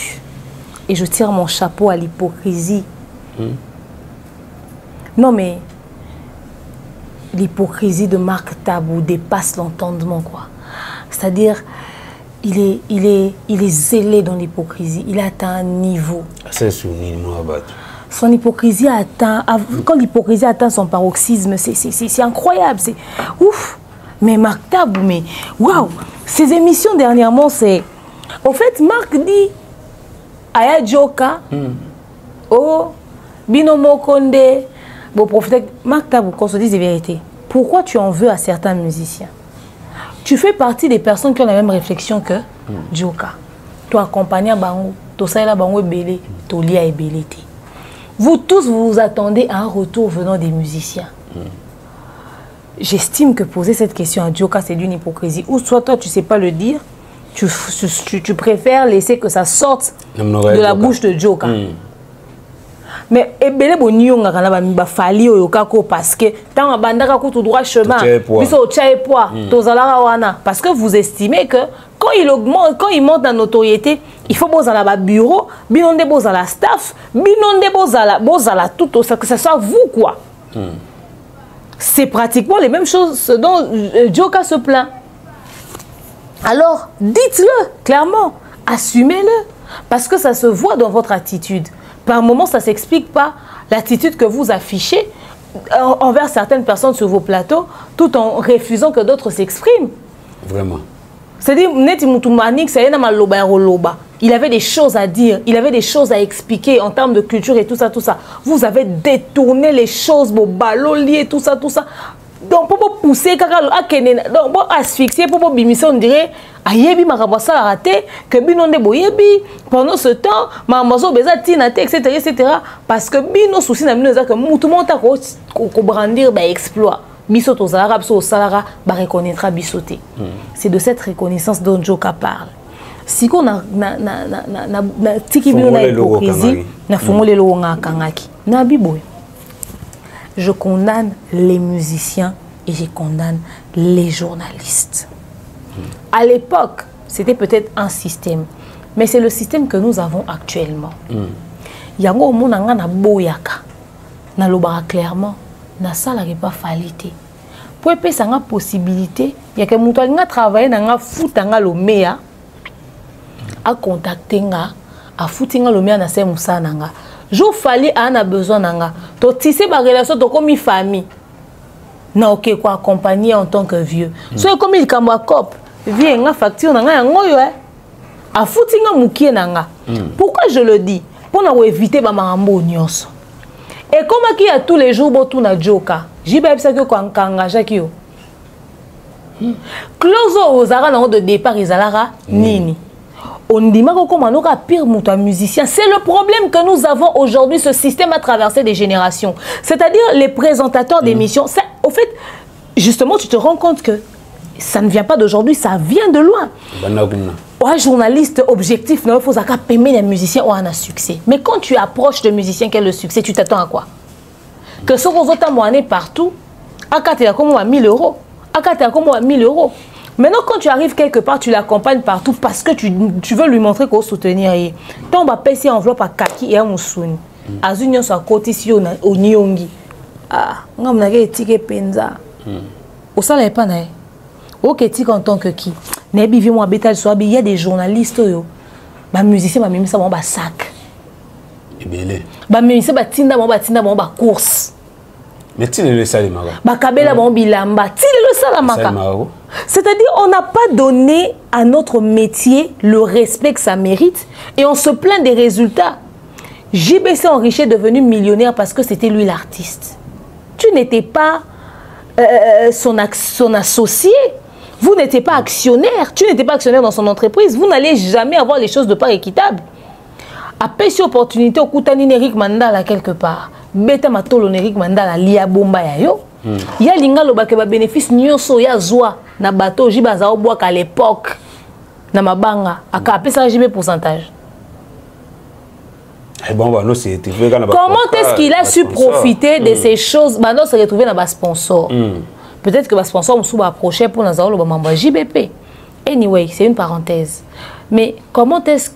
Et je tire mon chapeau à l'hypocrisie. Non mais, l'hypocrisie de Marc Tabou dépasse l'entendement, quoi. C'est-à-dire, il est zélé dans l'hypocrisie. Il atteint un niveau. Son hypocrisie atteint... Quand l'hypocrisie atteint son paroxysme, c'est incroyable. C'est ouf. Mais Marc Tabou, mais waouh. Ces émissions dernièrement, c'est... Au fait, Marc dit... Aya Joka, oh, Binomo Konde, bon profiter, Marc Tabou, qu'on se dise des vérités. Pourquoi tu en veux à certains musiciens? Tu fais partie des personnes qui ont la même réflexion que Djoka. Tu accompagnes Bango, tu sais la Bango Belé, tu lis à Belé. Vous tous, vous vous attendez à un retour venant des musiciens. J'estime que poser cette question à Djoka, c'est d'une hypocrisie. Ou soit toi, tu ne sais pas le dire, tu préfères laisser que ça sorte de la bouche de Djoka. Mais ebele bonionga kana ba fali oyokako parce que tant bandaka ko tout droit chemin biso tchae poids tozalaka wana parce que vous estimez que quand il augmente, quand il monte en notoriété, il faut bozala ba bureau, binonde bozala staff, binonde bozala tout que ce soit vous quoi. C'est pratiquement les mêmes choses dont Djoka se plaint. Alors, dites-le clairement, assumez-le parce que ça se voit dans votre attitude. Par moment, ça ne s'explique pas l'attitude que vous affichez envers certaines personnes sur vos plateaux, tout en refusant que d'autres s'expriment. Vraiment. C'est-à-dire, il avait des choses à dire, il avait des choses à expliquer en termes de culture et tout ça, tout ça. Vous avez détourné les choses, vos ballots liés, tout ça, tout ça. Donc, pour pousser, pour asphyxier, pour bimisser, on dirait, ayebi marabasa a raté, que binonde boyebi, pendant ce temps, mamazo beza tinate, etc., etc. Parce que bino souci na bino que tout le monde a ko brandir ba exploit. Biso to zalara, biso salara, ba reconnaîtra bisoté. C'est de cette reconnaissance dont Djoka parle. Si on a tiki bino na hypocrisie, na fongole lo nga kangaki. Na biboy. Je condamne les musiciens et je condamne les journalistes. À l'époque, c'était peut-être un système, mais c'est le système que nous avons actuellement. Yango monanga na boyaka, na lobara clairement, na sala pas falité. Pour épée ça nga possibilité, y a que muto nga travailler na nga futanga lo mea, a contacter nga, a futinga lo mea na se musa nanga. Je fallait a besoin nanga. To tisser ba relation to comme famille. Na ok quoi accompagner en tant que vieux. So comme il kamba cop, viens nga facture nanga yango yo a foutinga mukie nanga. Pourquoi je le dis? Pour na éviter ba marambo nyonso. Et comme qui a tous les jours botu na Djoka. Jiba bisa que ko engagé ki yo. Closo ozara na de départ izalara nini. On dit que pire musicien. C'est le problème que nous avons aujourd'hui. Ce système a traversé des générations. C'est-à-dire les présentateurs d'émissions. Au fait, justement, tu te rends compte que ça ne vient pas d'aujourd'hui, ça vient de loin. Un journaliste objectif, il faut que les musiciens ont un succès. Mais quand tu approches de musiciens qui ont le succès, tu t'attends à quoi? Que ce qu'on a partout, à 1000 €. À 1000 €. Maintenant, quand tu arrives quelque part, tu l'accompagnes partout parce que tu veux lui montrer qu'on soutenir. Tant on va passer enveloppe à Kaki et à Moussouni. À Zunion, soit côté si au Nyongi. Ah, on a des tickets penza. Au salaire pas naï. Ok, tic en tant que qui? Nebi vit moi bétal soit il y a des journalistes yo. Ba musicien ba même ça bon ba sac. Et belé. Ba musicien ba tinda bon ba course. Mais tu le sais, Mara. Bakabela bon bilamba. Tu le sais, Maka. C'est-à-dire, on n'a pas donné à notre métier le respect que ça mérite et on se plaint des résultats. JB s'est enrichi, devenu millionnaire parce que c'était lui l'artiste. Tu n'étais pas son associé. Vous n'étiez pas actionnaire. Tu n'étais pas actionnaire dans son entreprise. Vous n'allez jamais avoir les choses de part équitable. Après cette opportunité, au Koutani Eric Mandala quelque part. Beta matolo Eric Mandala lia bomba ya yo. Ya linga lo bakeba bénéfice nyonso ya zwa na bateau jibaza obwa à l'époque na mabanga aka apesa jibe pourcentage. Comment est-ce qu'il a su profiter de ces choses? Maintenant se retrouver dans bas sponsor. Peut-être que bas sponsor moussou ba approcher pour nazalo ba mamba JBP. Anyway, c'est une parenthèse. Mais comment est-ce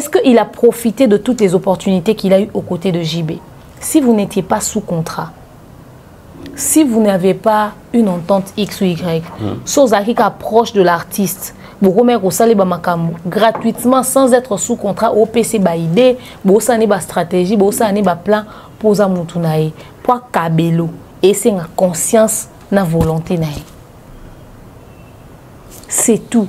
qu'il a profité de toutes les opportunités qu'il a eues aux côtés de JB? Si vous n'étiez pas sous contrat, si vous n'avez pas une entente X ou Y, Sozaki approche de l'artiste, vous remettez au salaire gratuitement sans être sous contrat au PC ba idée, vous avez une stratégie, vous avez un plan pour Zamutunae, pour Kabelo, et c'est une conscience, une volonté. C'est tout.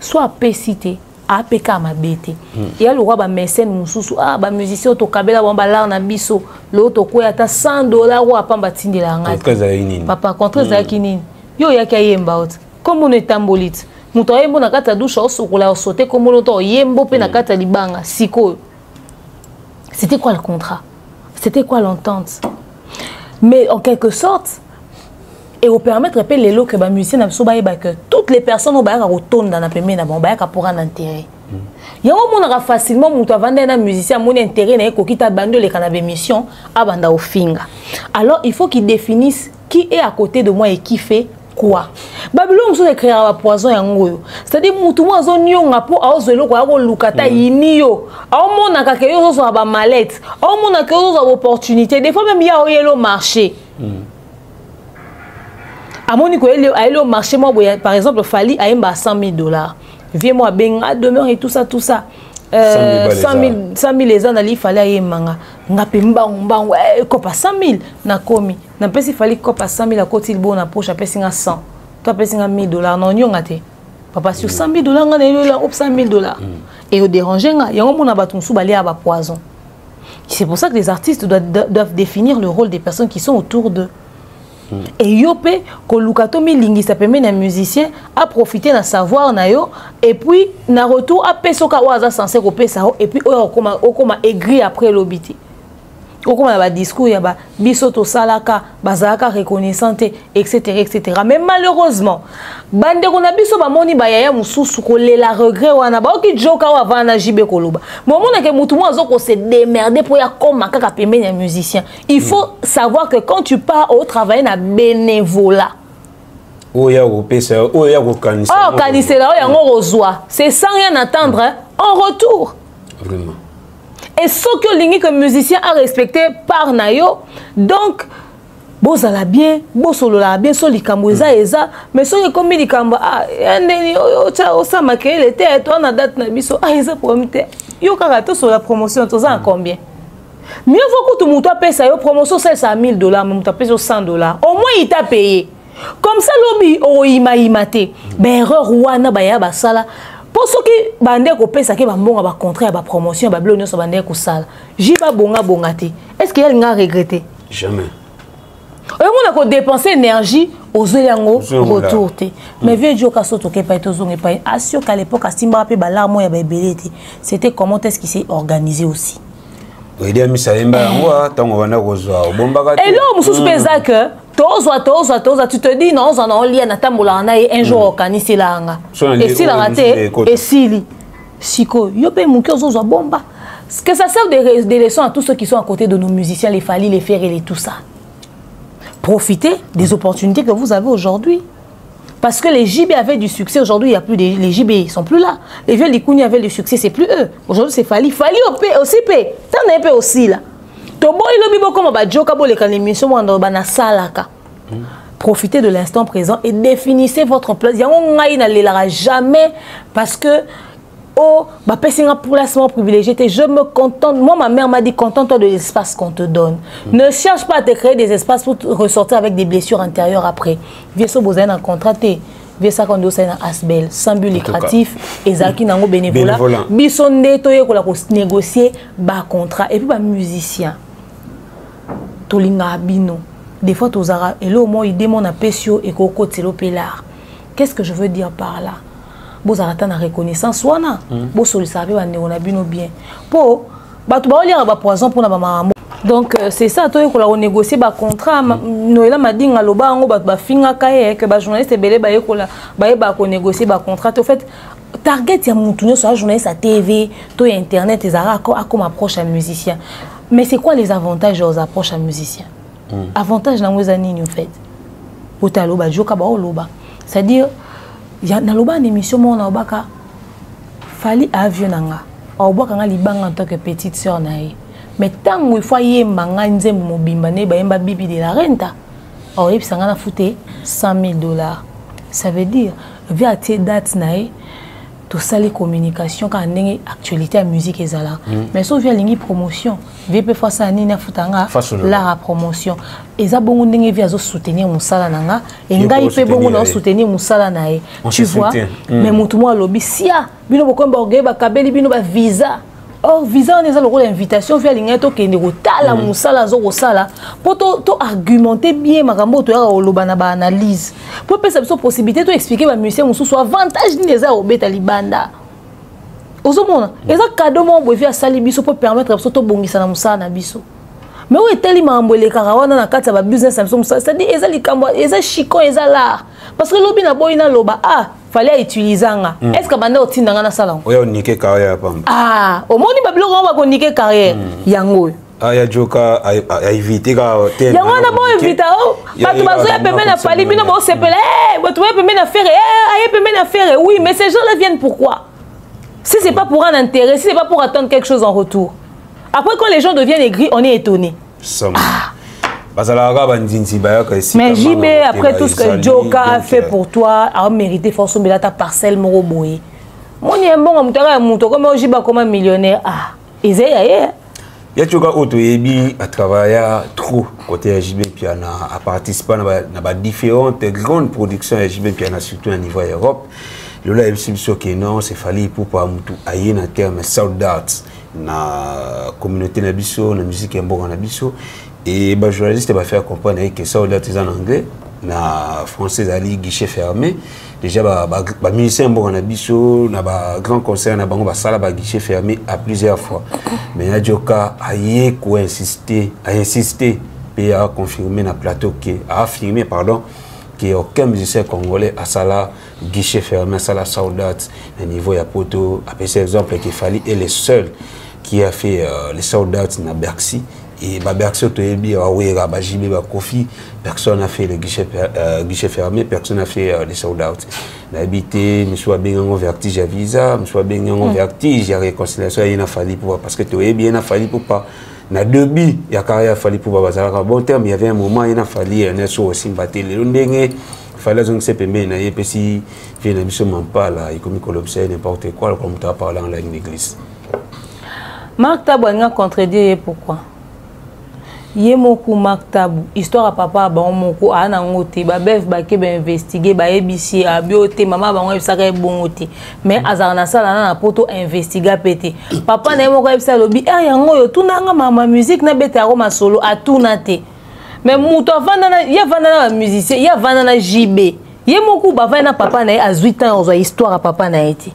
Soit pécité. APK ma bête. Il y a le roi ba mécène mususu ba musicien to kabela ba l'art na biso l'autre ko ya ta $100 ou apamba tindela ngati. Papa contre za kinini. Yo ya kayemba ot. Comme on est tambolite. Muto yembo na kata douche o sokola o sauter comme on to yembo pe na kata libanga siko. C'était quoi le contrat? C'était quoi l'entente? Mais en quelque sorte, et au permettre de les lots que les musiciens que toutes les personnes ont retourné dans la première pour un intérêt. Il y a un moment facilement où un musicien mon intérêt qui t'a bandé les canapés mission à banda au finger. Alors il faut qu'ils définissent qui est à côté de moi et qui fait quoi. Babylone sont écrire à poison yango. C'est-à-dire mutu mo zo nyonga po azelo ko ako lukata yiniyo. Au mona ka ke yo zo ba mallette. Au mona ke yo zo opportunité. Des fois même il y a yelo marché. À mon niveau, aller au marché, moi, par exemple, Fali a $100,000. Viens-moi, benga, demeure et tout ça, tout ça. 100 000 les ans, il fallait aller manga. N'a pas 100 000, n'a commis. N'a pas si fallait copa 100 000 à côté de bon approche, à passer à 100. Toi, passer à $1,000, non, n'y a été. Papa, sur $100,000, on a eu là, $100,000. Et au déranger, il y a un monde à battre sous balai à poison. C'est pour ça que les artistes doivent définir le rôle des personnes qui sont autour d'eux. Et yopé que Lukatomi lingi ça permet un musicien à profiter d'un savoir na yo et puis na retour à pesoka waza censé coper ça et puis okoma aigri après l'obité okoma ba discours ya ba bisoto salaka bazaka reconnaissante etc. Mais malheureusement bande ko na biso ba moni ba yaya mususu ko lela regret wana ba oki joka wa vana jibe koloba moment na ke mutu mo azoko se démerder pour ya koma kaka pembe un musicien. Il faut savoir que quand tu pars au travail na bénévolat oya ko pesa oya ko kanisa oh kanisa la oya ngo rozwa c'est sans rien attendre hein, en retour vraiment. Et ce que l'unique musicien a respecté par Nayo, donc, bon, ça l'a bien, bon, solo l'a bien, soli kamboza eza, mais ce comme il kamba, ah, ça m'a créé les têtes, on a date nabiso, ah, ils ont promis, yo karato sur la promotion, tout ça, combien? Mieux vaut que tout le monde paye ça, yo promotion, c'est ça $1,000, mais tu payé $100. Au moins, il t'a payé. Comme ça, l'obi, oh, il m'a imité. Ben, erreur, ouana, baya, basala. Pour ceux qui bandent ko pesa ke ba mbonga ba contrat ba promotion ba blonyo so bandé ko sala jiba bonga bongati est-ce qu'il y a regretté jamais on a ko dépenser énergie aux yango retour mais vieux Dieu ka soto ke pa etozonge pa assure qu'à l'époque asimba pe ba larmo ya ba belete c'était comment est-ce qu'il s'est organisé aussi oui dia misalemba yango tango bana ko zwa bombaka et là mususu pesa que toza tu te dis non on en lien na tambola na un jour organisé là nga et si la raté et si siko yo pe muki ozo bomba que ça sert des leçons à tous ceux qui sont à côté de nos musiciens les Fali les Ferré et tout ça. Profitez des opportunités que vous avez aujourd'hui. Parce que les JB avaient du succès, aujourd'hui il y a plus les JB, ils sont plus là. Les vieux Likouni avaient du succès, c'est plus eux. Aujourd'hui c'est Fali aussi paye. T'en as un peu aussi là. Profitez de l'instant présent et définissez votre place. Il n'allera jamais parce que oh, pour l'instant privilégié. Je me contente. Moi, ma mère m'a dit contente-toi de l'espace qu'on te donne. Ne cherche pas à te créer des espaces pour ressortir avec des blessures intérieures après. Viens ça vous un contrat. Viens ça quand vous un asbel sans but lucratif et zaki nango bénévolat. Bisonde toye ko la négocier bas contrat et puis ba musicien. Tolinga bino. Des fois, tozara et là au moins il demande à Pessio et Coco Telo Pelar. Qu'est-ce que je veux dire par là? Vous avez la reconnaissance, wana. Vous sollicitez on a bien. Pour batu ba lire ba poison pour na ba. Donc c'est ça toi ko négocier ba contrat. Noela m'a dit ngaloba ngo ba finga kaye que ba journaliste belé ba yekola ba ko négocier ba contrat. En fait target ya mutunyo sur la journaliste à TV, to internet ezara comme approche à musicien. Mais c'est quoi les avantages aux approches à musicien? Avantage dans les années en fait. Otaloba joka ba oloba. C'est-à-dire ya na loba en émission mon na obaka Fali avion nanga. Obaka nga libanga en tant que petite sœur nae. Mais tant il faut yemba nga nzembo mobimba ne ba yemba bibi de la renta. Or yep sanga na fouté $100,000. Ça veut dire via tes dates nae tout ça les communications quand on a actualité à musique et ça là mais sauf via ligne promotion VP face à Nina Futanga la promotion et ça bon on via soutenir musala nanga et ngai pe bon on soutenir musala nae tu vois mais mutu moi lobby sia bino bokomba ogeba kabeli bino ba visa. Or, visa, on est le rôle d'invitation, via l'ingénierie qui est la moussala, zoro-sala, pour argumenter bien, ma gambo, tu as analyse. Pour que cette possibilité, tu expliquer ma musicien, soit avantage des arts au Betalibanda. Aux hommes, et ça, cadeau, mon boy, via Salibiso pour permettre de bongiser la moussala na biso. Mais où est-elle, il m'a envoyé les carawanes dans la carte, ça va business, c'est-à-dire, et ça, les cambos, et ça, chico, et ça, là. Parce que l'objet n'a pas eu loba, fallait utiliser nga. Est-ce que banda otinda nga na salon? Oui, on nique carrière pam. Au monde babilo on va nique carrière. Yango. Ya joka a éviter ka terme. Yango na bon éviter o. Batu bazo ya pembe na fali bino bo sepele. Batu ya pembe na faire. Aye pembe na faire. Oui, mais ces gens-là viennent pourquoi? Si c'est pas pour un intérêt, si c'est pas pour attendre quelque chose en retour. Après quand les gens deviennent aigris, on est étonné. Mais JB, après tout ce que Joka a fait pour toi, a mérité forcément ta parcelle moroboye. Moi, je suis bon, comme JB comme un millionnaire. Il y a Joka Otoyebi à travailler trop côté JB puis à participer à différentes grandes productions JB puis surtout au niveau Europe. Le là c'est que non, c'est fallu pour pas mutu ayer na terme soldats na communauté na biso na musique mbongo na biso. Et les journalistes vont faire comprendre que ça, c'est en anglais, en français, c'est guichet fermé. Déjà, les musiciens ont un grand concert, un guichet fermé à plusieurs fois. Mais il y a des cas qui a insisté, et a confirmé dans le plateau, a affirmé, pardon, qu'il n'y a aucun musicien congolais à Sala, guichet fermé, à Sala Soldat, au niveau de Poto, à cet exemple, qu'il fallait, et les seuls qui a fait les soldats dans Bercy. Et personne n'a fait le guichet fermé, personne n'a fait les sold-out. L'habité, je suis bien en vertige à visa, je suis bien en vertige à réconciliation, il a fallu pour parce que tu es bien, il a fallu pour pas. Na début, il a fallu pour pas. Bon terme, il y avait un moment, il a fallu un esso aussi battre le ndenge. Il fallait donc se permettre, il y a pas si il n'y a pas là, il comme il n'importe quoi, comme tu as parlé en langue d'église. Marc Tabouanga contredit pourquoi? Yemoku Maktabu histoire à papa ba moko ana ngote ba bef ba ke ba investiguer ba ebisi abiote mama ba ngo ebisaka ebongote mais azarna sala na poto investiga pété papa na moko ebisa lobi yango yo tunanga mama musique na beta ko masolo atuna te mais muto vanda na ya vanda na musicien ya vanda na JB yemoku ba vanda papa na a 8 ans ozo histoire à papa na été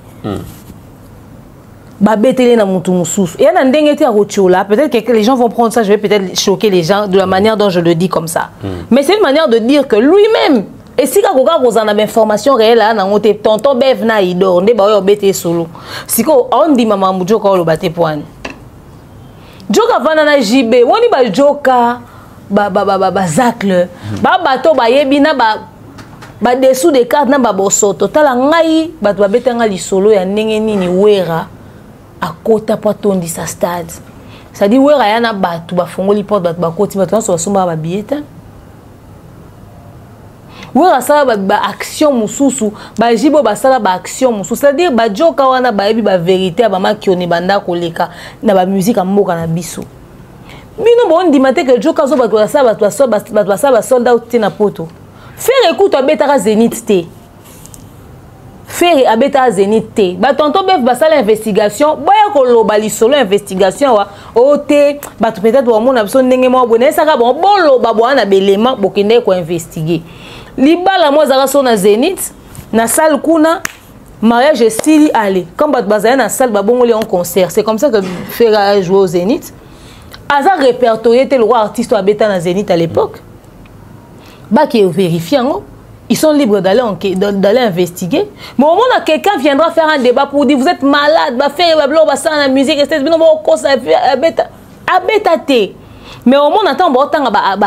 babetele na mutu mususu et na ndengete ya rochola peut-être que les gens vont prendre ça, je vais peut-être choquer les gens de la manière dont je le dis comme ça mais c'est une manière de dire que lui-même et si kakoka kozana d'information réelle na ngote tonton bev na idor nde ba yo bete solo siko on dit mama mujoka lo bate poane joka vana na JB woni ba joka ba zacle ba bato ba yebina ba dessous des cartes na ba bosoto tala ngai bato ba bete ngali solo ya ndenge nini wera à côté pour tourner sa stade. Ça dit ouais rien à battre, bah fongoli porte battre bah côté battre sur son bah billet. Ouais ça bah action mususu, bah jibo bah ça bah action mususu. C'est-à-dire bah joka wana bah ebi bah vérité bah makioni banda koleka na bah musique amoka na biso. Bino bon di matin que joka zo bah ça bah soldat ou na poto. Faire écoute à betara Zénith té. Faire abeta Zénith té ba tonton bef ba sala investigation boya ko loba li solo investigation wa oté ba peut-être wa mona biso ndenge mo boné saka bon loba bwana belema bokende ko investiguer libala mo zaka so na Zénith na salle kuna mariage style aller comme ba bazaya na salle ba bongoli en concert c'est comme ça que Faire a joué au Zénith aza répertorié tel roi artiste abeta na Zénith à l'époque ba qui vérifier ngo. Ils sont libres d'aller investiguer. Mais au moment où quelqu'un viendra faire un débat pour dire vous êtes malade, va faire la musique, etc. Mais au moment où on attend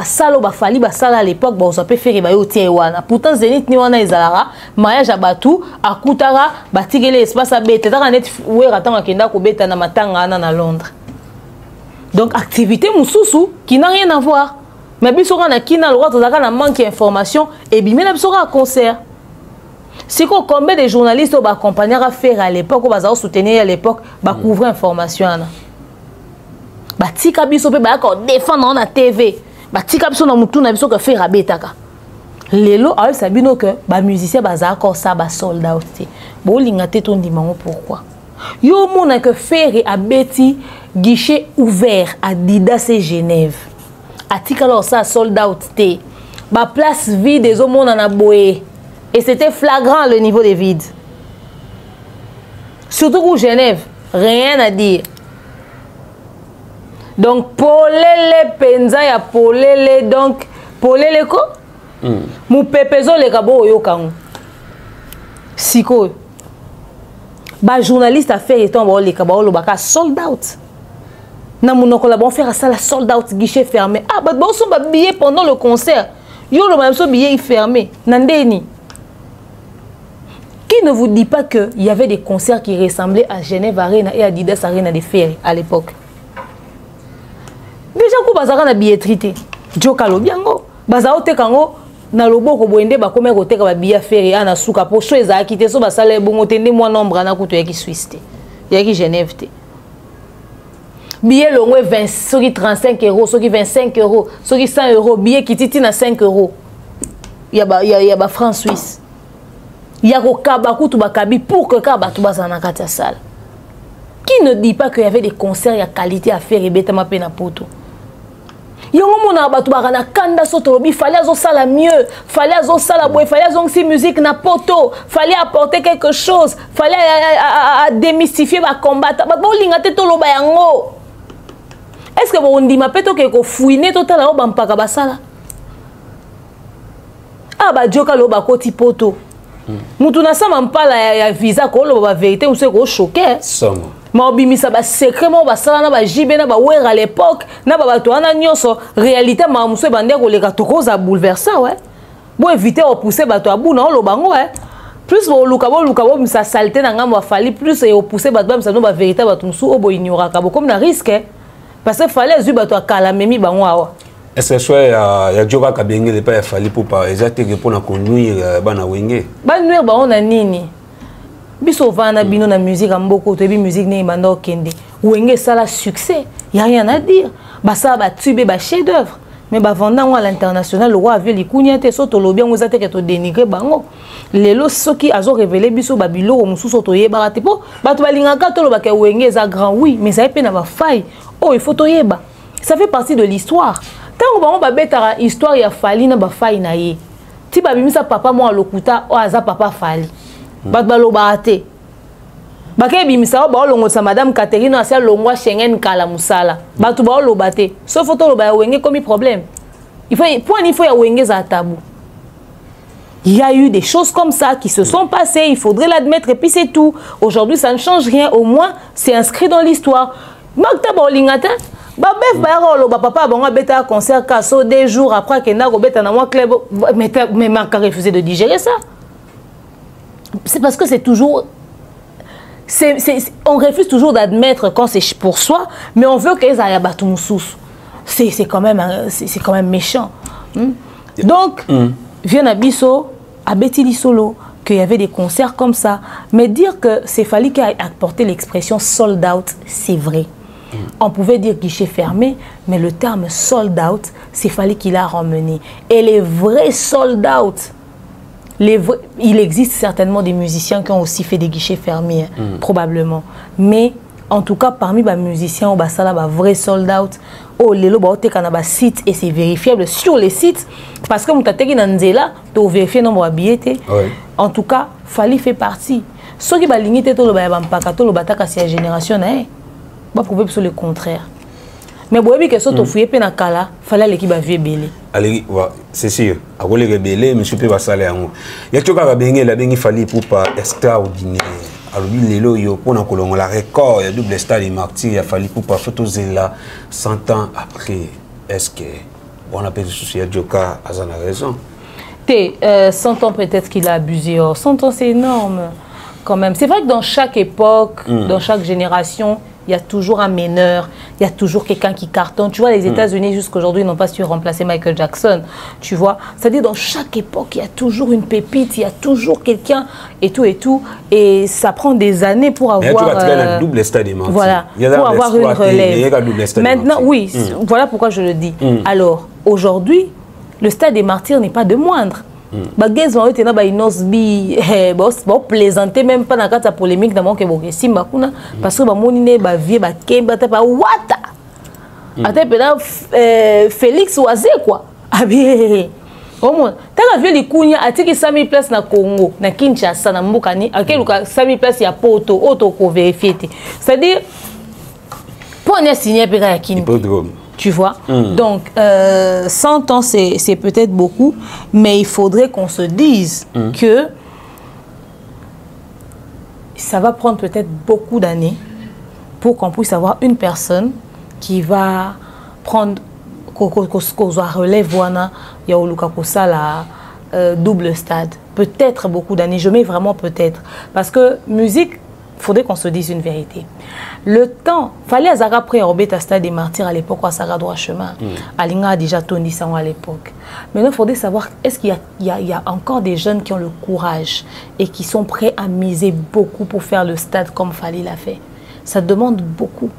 salo fali basala à l'époque on peut faire wana. Pourtant Zénith ni wana ezara mariage abatu akutara batigele espace abeta ta net wera attend kenda ko beta na matanga na Londres. Donc activité mususu qui n'a rien à voir. Mais biso na kina le droit de manque d'information et bimé na biso concert. Si combien de journalistes ont accompagné à faire à l'époque, ou soutenir à l'époque, couvrir l'information. Tika biso pe ba ko défendre na TV. Tika biso na mutu na biso ko faire abetaka. Lelo a sabino que ba musicien baza ko ça ba sold out. Bo linga te ton dimango pourquoi? Yo mona que faire abeti guichet ouvert à Adidas et Genève. Atika alors ça sold out te. Ba place vide des hommes na boé. Et c'était flagrant le niveau des vides. Surtout pour Genève, rien à dire. Donc, polele penza ya polele, donc, polele ko? Mou pepezo le kabo yo kango. Siko. Ba journaliste a fait eton ba le kabo lo baka sold out. Na monoko la bon faire ça la sold out guichet fermé. Ah ba bon son ba billet pendant le concert. Yo le même so billet fermé. Nandeni. Qui ne vous dit pas qu'il y avait des concerts qui ressemblaient à Genève Arena et à Adidas Arena de Ferry à l'époque? Déjà, quand bazara na billetterie, Joka lobiango, bazao te kango na loboko boende ba komer ko teka ba billet Ferry ana suka po cho eza kité so ba sala bongo tende moi nombre na kuto yaki Suisse te. Yaki Genève te. Billet longue 20, soki 35 €, soki 25 €, soki 100 €, billet qui titi na 5 €. Ya ba franc suisse. Ya ko kaba kutu ba kabi pour que kaba tu basa na kati ya salle. Qui ne dit pas qu'il y avait des concerts à qualité à faire et bêtement peine à poto? Il fallait ça mieux, fallait ça boy, fallait si musique na poto, fallait apporter quelque chose, fallait démystifier ma combat. Est-ce que vous dit ma peto que vous fouinez total au bampaka basala? Ah bah joka lo ba koti poto. Mutuna sa mampala ya visa ko lo ba vérité ou c'est ko choqué. Somme. Mabimisa ba secrètement ba sala na ba jibe na ba wera à l'époque na ba bato ana nyonso réalité ma muso bande ko leka tokoza bouleverser ouais bon éviter au pousser bato abu na lo bango ouais plus bo luka bo misa saleté na ngamba fali plus et au pousser bato misa no ba vérité bato muso obo ignoraka bo comme na risque parce que fallait zu bato akala memi bango awa. Est-ce que soit ya Joka kabenge le pas fali pour pas exactement pour na conduire bana wenge ba nuire ba on a nini biso vana bino na musique amboko to bi musique ne bando kende wenge sala succès y a rien à dire ba ça ba tube ba chef d'œuvre mais ba vendant à l'international le roi avait les kunyate so to lobia ngozate ke to dénigrer bango lelo soki azo révéler biso ba bilo mususu to yeba te po ba to balingaka to lo ba ke wenge za grand oui mais ça épé na ba faille oh il faut to yeba ça fait partie de l'histoire tant ba on ba betara histoire ya fali na ba faille na ye ti ba bimisa papa mo alokuta o aza papa fali bat balo baate bake bimisa ba longo sa madame Catherine asia longwa Schengen kala musala batu ba lo baate so photo lo ba wenge comme problème il faut ya wenge za tabou. Il y a eu des choses comme ça qui se sont passées, il faudrait l'admettre et puis c'est tout. Aujourd'hui ça ne change rien, au moins c'est inscrit dans l'histoire. Makta ba lingata ba bef ba lo ba papa ba beta concert kaso 2 jours après que na go beta na moi club mais m'a refusé de digérer ça. C'est parce que c'est toujours... on refuse toujours d'admettre quand c'est pour soi, mais on veut qu'ils aillent battre mon sous. C'est quand même méchant. Donc, vient à Bisso, à Betty Solo, qu'il y avait des concerts comme ça. Mais dire que c'est Fally qui a apporté l'expression sold out, c'est vrai. On pouvait dire guichet fermé, mais le terme sold out, c'est Fally qui l'a ramené. Et les vrais sold out, il existe certainement des musiciens qui ont aussi fait des guichets fermés, probablement. Mais en tout cas, parmi les musiciens, on a un vrai sold out. Oh, les lots, on site et c'est vérifiable sur les sites. Parce que tu as vérifié le nombre de billets. En tout cas, Fally fait partie. Ceux qui ont limité tout la génération, on prouver sur le contraire. Mais si vous avez fait un cas, il fallait l'équipe à belé. Allez, c'est sûr. À vous les belé, monsieur peut pas saler en haut. Il y a toujours la Fally pour pas extraordinaire. Alors, lelo yo pour la record, il y a double stade et martyr, il a fallu pour pas photos là 100 ans après. Est-ce que on appelle ce souci à Joka, a raison? 100 ans peut-être qu'il a abusé. 100 ans c'est énorme quand même. C'est vrai que dans chaque époque, dans chaque génération, il y a toujours un meneur, il y a toujours quelqu'un qui cartonne. Tu vois, les États-Unis jusqu'à aujourd'hui n'ont pas su remplacer Michael Jackson. Tu vois, c'est-à-dire dans chaque époque, il y a toujours une pépite, il y a toujours quelqu'un et tout. Et ça prend des années pour avoir... un double stade de mentir. Voilà, pour avoir une relève. Maintenant, oui, voilà pourquoi je le dis. Alors, aujourd'hui, le stade des martyrs n'est pas de moindre. Bagaz ont été na inosbi plaisanter même pas dans la polémique dans mon simba kuna parce que ba monine ba vie ba kemba ta ba wata ate pena Félix Oazé quoi abi au moins ta vie likunya atiki 100 000 places na Congo na Kinshasa na mbukani akeluka 100 000 places ya poto auto ko vérifier c'est-à-dire pour ne signer pera ya kini tu vois. Donc 100 ans c'est peut-être beaucoup, mais il faudrait qu'on se dise que ça va prendre peut-être beaucoup d'années pour qu'on puisse avoir une personne qui va prendre qu'on relève wana ya oluka kosa la double stade. Peut-être beaucoup d'années, je mets vraiment peut-être parce que musique, il faudrait qu'on se dise une vérité. Le temps, fallait Azara après Robert Stade des Martyrs à l'époque, à Sarah droit chemin. Alinga a déjà Tony Sango à l'époque. Maintenant, il faudrait savoir, est-ce qu'il y a encore des jeunes qui ont le courage et qui sont prêts à miser beaucoup pour faire le stade comme Fali l'a fait. Ça demande beaucoup,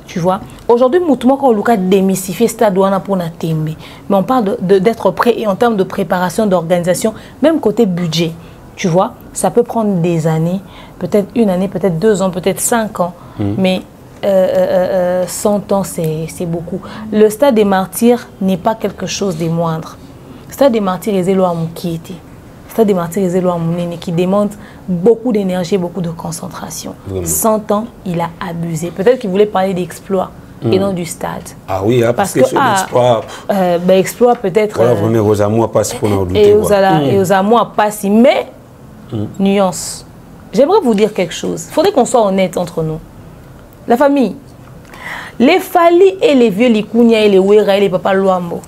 tu vois. Aujourd'hui, Moutouma, quand on a démystifié le stade, on a pour la tembe. Mais on parle d'être prêt et en termes de préparation, d'organisation, même côté budget, tu vois. Ça peut prendre des années, peut-être une année, peut-être 2 ans, peut-être 5 ans. Mais 100 ans, c'est beaucoup. Le stade des martyrs n'est pas quelque chose de moindre. Le stade des martyrs est éloigné à Moukiété. Le stade des martyrs est éloigné à Mounéné qui demande beaucoup d'énergie, beaucoup de concentration. Vraiment. 100 ans, il a abusé. Peut-être qu'il voulait parler d'exploit et non du stade. Ah oui, parce que sur l'exploit... exploit peut-être... Voilà, vraiment, aux amours passent pour nous douter. Et aux amours passent, mais... Nuance. J'aimerais vous dire quelque chose. Il faudrait qu'on soit honnête entre nous. La famille, les Fali et les vieux Likunya et les Wera et les Papa Luambo,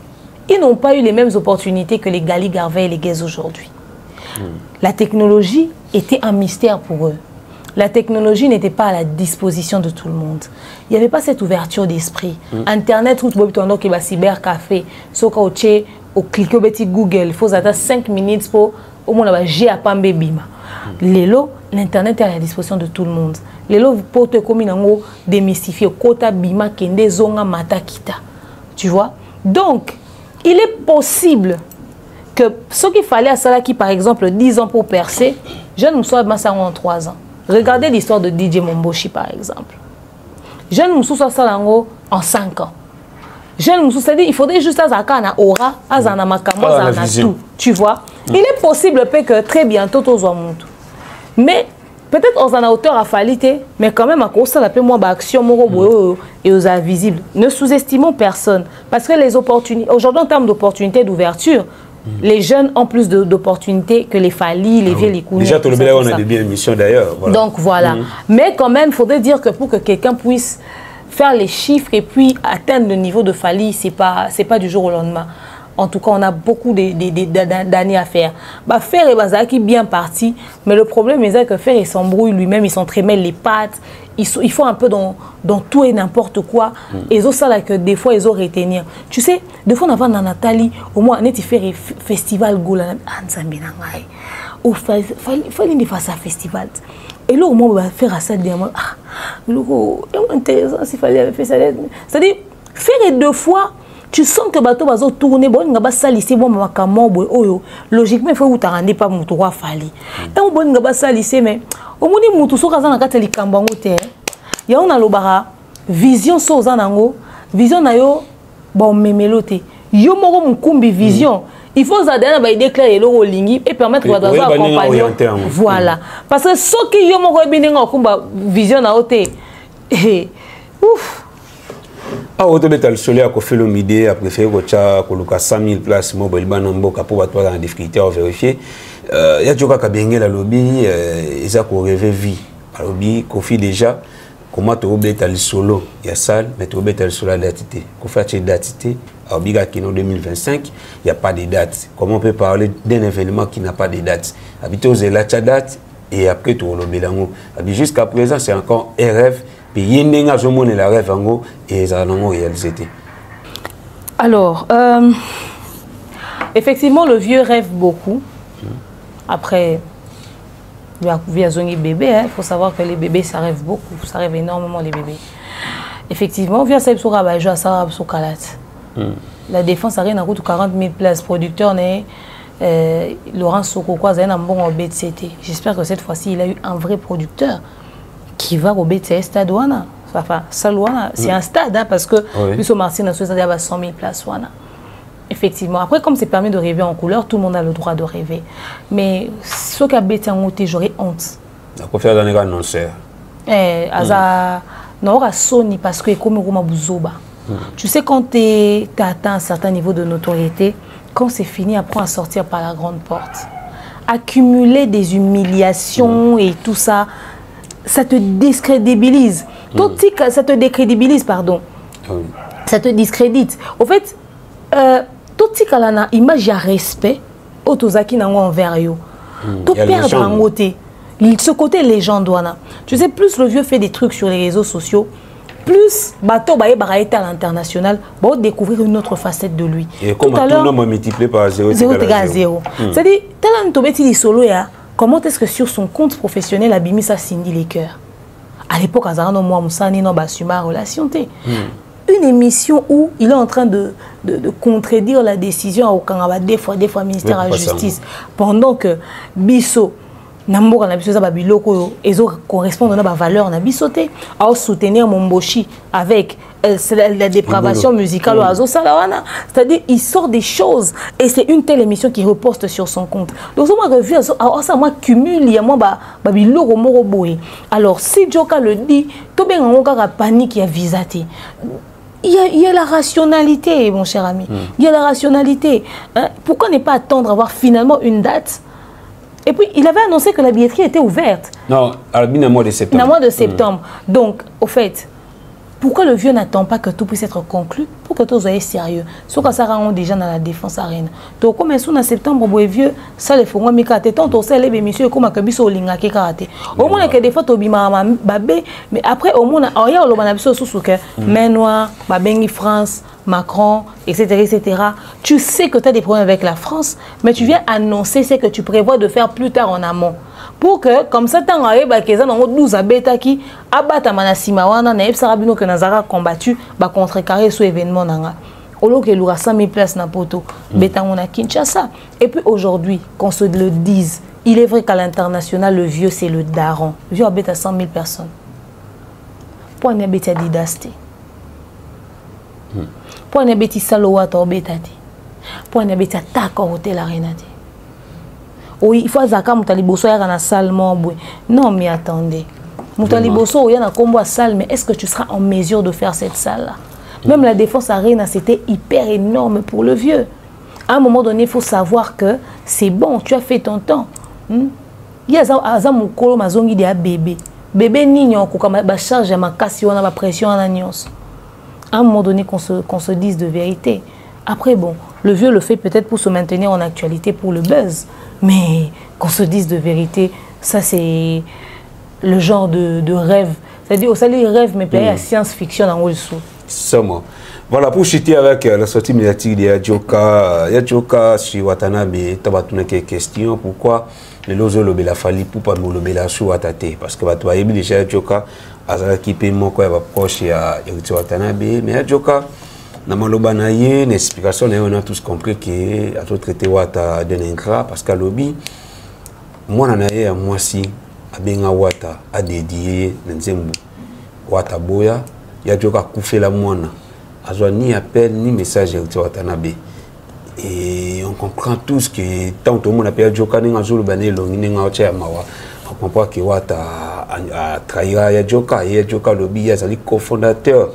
ils n'ont pas eu les mêmes opportunités que les Gali Garvey et les Guez aujourd'hui. La technologie était un mystère pour eux. La technologie n'était pas à la disposition de tout le monde. Il n'y avait pas cette ouverture d'esprit. Internet, tout le monde qui va cybercafé, soka au tché, au clic au petit Google, il faut attendre 5 minutes pour au moins j'ai à Pambé Bima. Lélo, l'internet est à la disposition de tout le monde. Lélo pour te communango démystifier kota Bima kende zonga mata kita. Tu vois? Donc, il est possible que ce qu'il fallait à Salah qui par exemple 10 ans pour percer, jeune Moussa Massango en 3 ans. Regardez l'histoire de DJ Momboshi par exemple. Jeune Moussa Salango en 5 ans. Jeune Moussa, c'est-à-dire il faudrait juste à na aura, à na makamo, à na tout. Tu vois? Il est possible que très bientôt tous soient montés. Mais peut-être on a hauteur à faliter, mais quand même à cause de la paix moins d'action et aux invisibles. Ne sous-estimons personne parce que les opportunités aujourd'hui en termes d'opportunités d'ouverture, les jeunes ont plus d'opportunités que les Fali, les vieux Likunya. Déjà tout le monde on a des bien émissions d'ailleurs. Voilà. Donc voilà. Mais quand même, il faudrait dire que pour que quelqu'un puisse faire les chiffres et puis atteindre le niveau de Fali, c'est pas du jour au lendemain. En tout cas, on a beaucoup d'années à faire. Bah, Fer et Bazaki bien parti, mais le problème est que Fer il s'embrouille lui-même, il s'entremêle les pattes, il faut un peu dans tout et n'importe quoi. Et ça là que des fois ils ont retenir. Tu sais, des fois on a dans Nathalie, au moins on est fait festival Gola, ou fallait faire ça festival. Et là au moins on va faire ça dernièrement. Ah, c'est intéressant s'il fallait faire ça. C'est-à-dire faire 2 fois. Tu sens que bateau va tourner, bon, nga ba salissé bon makamo boy oyo. Logiquement il faut que tu rendes pas mutu wa fali. Et on bon nga ba salissé mais au moni mutu so kaza na kata likambango te. Ya on a lobara vision so za nango, vision na yo bon memelote. Yo moko mukumbi vision. Il faut ça donner ba idée claire lo lingi et permettre ba dazo accompagner. Voilà. Parce que ce qui yo moko bininga kumba vision na ote. Ouf. Ah, au début, le soleil a fait l'idée, a préféré que tu aies 100 000 places, pour toi dans la difficulté à vérifier. Il y a des gens qui ont bien la lobby, ils ont rêvé vie. La lobby, Kofi déjà, comment tu as le solo, il y a salle, mais tu as le solo à l'identité. Kofi a une identité, en 2025, il n'y a pas de date. Comment on peut parler d'un événement qui n'a pas de date? Habiter aux la date et après tu as le bilan. Jusqu'à présent, c'est encore un rêve. puis yendenga zomone la rêve ngo et ça non réalisé. Alors effectivement le vieux rêve beaucoup. Après il y a zongi bébé, il faut savoir que les bébés ça rêve beaucoup, ça rêve énormément les bébés. Effectivement, via cette soura bajo ça sur Kalat. La défense a rien à coûte 40 000 places producteur né Laurent Sokoko a un bon au BTCT. J'espère que cette fois-ci il a eu un vrai producteur qui va au BTS stade wana. Enfin, Salouana, c'est un stade hein, parce que Bissau Martin a 100 000 places wana. Effectivement. Après, comme c'est permis de rêver en couleur, tout le monde a le droit de rêver. Mais ce qu'a bêté en côté, j'aurais honte. La conférence d'un annonceur. Non, à Sony parce que comme Roma Bouzoba. Tu sais, quand tu as atteint un certain niveau de notoriété, quand c'est fini, apprends à sortir par la grande porte. Accumuler des humiliations et tout ça, ça te décrédibilise. Ça te décrédibilise, pardon. Ça te discrédite. Au fait, tout ce qui a image et respect, autozaki nango envers yo. Tout perdre en côté. Ce côté légende, tu sais, plus le vieux fait des trucs sur les réseaux sociaux, plus bateau baye baraïta à l'international, va découvrir une autre facette de lui. Et comme tout le monde multiplié par 0 égale à 0. C'est-à-dire, talent tobeti li solo ya, comment est-ce que sur son compte professionnel Abimi ça Cindy les cœurs. À l'époque, Azarano moi Moussani no basuma relation té. Une émission où il est en train de contredire la décision au Kangaba des fois ministère de la Justice pendant que Bisso Namboka na biso za babiloko ezo correspondre na ba valeur na bisoté à soutenir Momboshi avec la dépravation musicale oazo salawana, c'est-à-dire il sort des choses et c'est une telle émission qui reposte sur son compte. Donc moi revu ça moi cumule il y a moi babiloko moko boy. Alors si Joka le dit to ben ngaka panique ya visaté. Il y a la rationalité, mon cher ami. Il y a la rationalité. Hein? Pourquoi ne pas attendre avoir finalement une date? Et puis, il avait annoncé que la billetterie était ouverte. Non, à la mois de septembre. Au mois de septembre. Donc, au fait, pourquoi le vieux n'attend pas que tout puisse être conclu pour que tout soit sérieux? Ce que ça rend déjà dans la défense arène. Donc, comme en septembre, le vieux, ça les faut moi mikate. Tant on sait les messieurs comme que biso linga ke karaté. Au moins que des fois tobima babé, mais après au moins il y a le banabiso sous que main noire, babengi France, Macron, etc., etc. Tu sais que tu as des problèmes avec la France, mais tu viens annoncer ce que tu prévois de faire plus tard en amont. Pour que, comme ça, tu as 12 abetaki, abata manasima wana, na ebsarabino que Nazara combattu, ba contrecarrer ce événement nanga. Olo que l'oura 100 000 places na poto, betango na Kinshasa. Et puis aujourd'hui, qu'on se le dise, il est vrai qu'à l'international, le vieux c'est le daron. Le vieux abeta 100 000 personnes. Pour un abeti à didasté. Pour un abeti salowata obetati. Pour un abeti attaque au hôtel arénati. Oui, il faut que Moutaliboso ait un salle. Non, mais attendez. Moutaliboso ait un combo à salle, mais est-ce que tu seras en mesure de faire cette salle-là? Même la défense arena, c'était hyper énorme pour le vieux. À un moment donné, il faut savoir que c'est bon, tu as fait ton temps. Il y a un mukolo mazongi de bébé. Bébé nignon, quand ma charge, ma casse, ma pression, à un moment donné, qu'on se dise de vérité. Après, bon, le vieux le fait peut-être pour se maintenir en actualité, pour le buzz. Mais qu'on se dise de vérité, ça c'est le genre de rêve. C'est-à-dire, au salut rêve, mais payer à science-fiction en haut dessous. Sûrement. Voilà, pour chuter avec la sortie médiatique de Yadjoka sur Watanabe, tu as quelques questions. Pourquoi le lozo lobe la fali pour pas me lobe la sous Watate? Parce que tu as déjà Yadjoka, qui paye mon quoi, va proche à Watanabe. Mais Yadjoka, dans une explication, on a tous compris que a tout traité Wata Denengra parce qu'à lobby, moi n'ai moi si a bien Wata a dédié Nzembu Wata Boya, il y a Joka Koufé la moine, a ni appel ni message à Watanabe. Et on comprend tous que tant que le monde appelle Joka n'enga zolo bané longi n'enga ocha mawa, on comprend que Wata a trahi Yadjoka et Yadjoka lobby il y a les cofondateurs.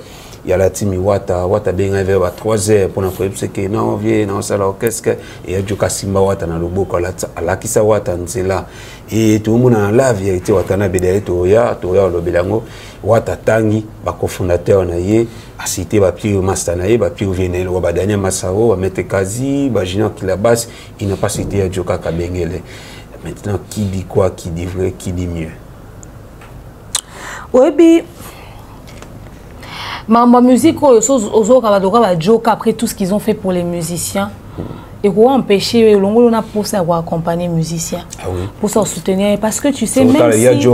Il y a la team Wata bien vers 3 heures pour nous faire que non viens non ça là qu'est-ce que et Yadjoka Simba Wata na loboko la kisa Wata nzela et tout le monde en la vérité Wata na beda to ya lobelango Wata tangi ba cofondateur na ye a cité ba pio master na ye ba pio venel wa ba Daniel Masao ba mettre Kazi ba Junior Kilabas il n'a pas cité Yadjoka Kabengele. Maintenant qui dit quoi, qui dit vrai, qui dit mieux? Oui, puis Ma musique, après tout ce qu'ils ont fait pour les musiciens, et pour empêcher l'ongo na pour ça accompagner les musiciens, pour ça soutenir, parce que tu sais même si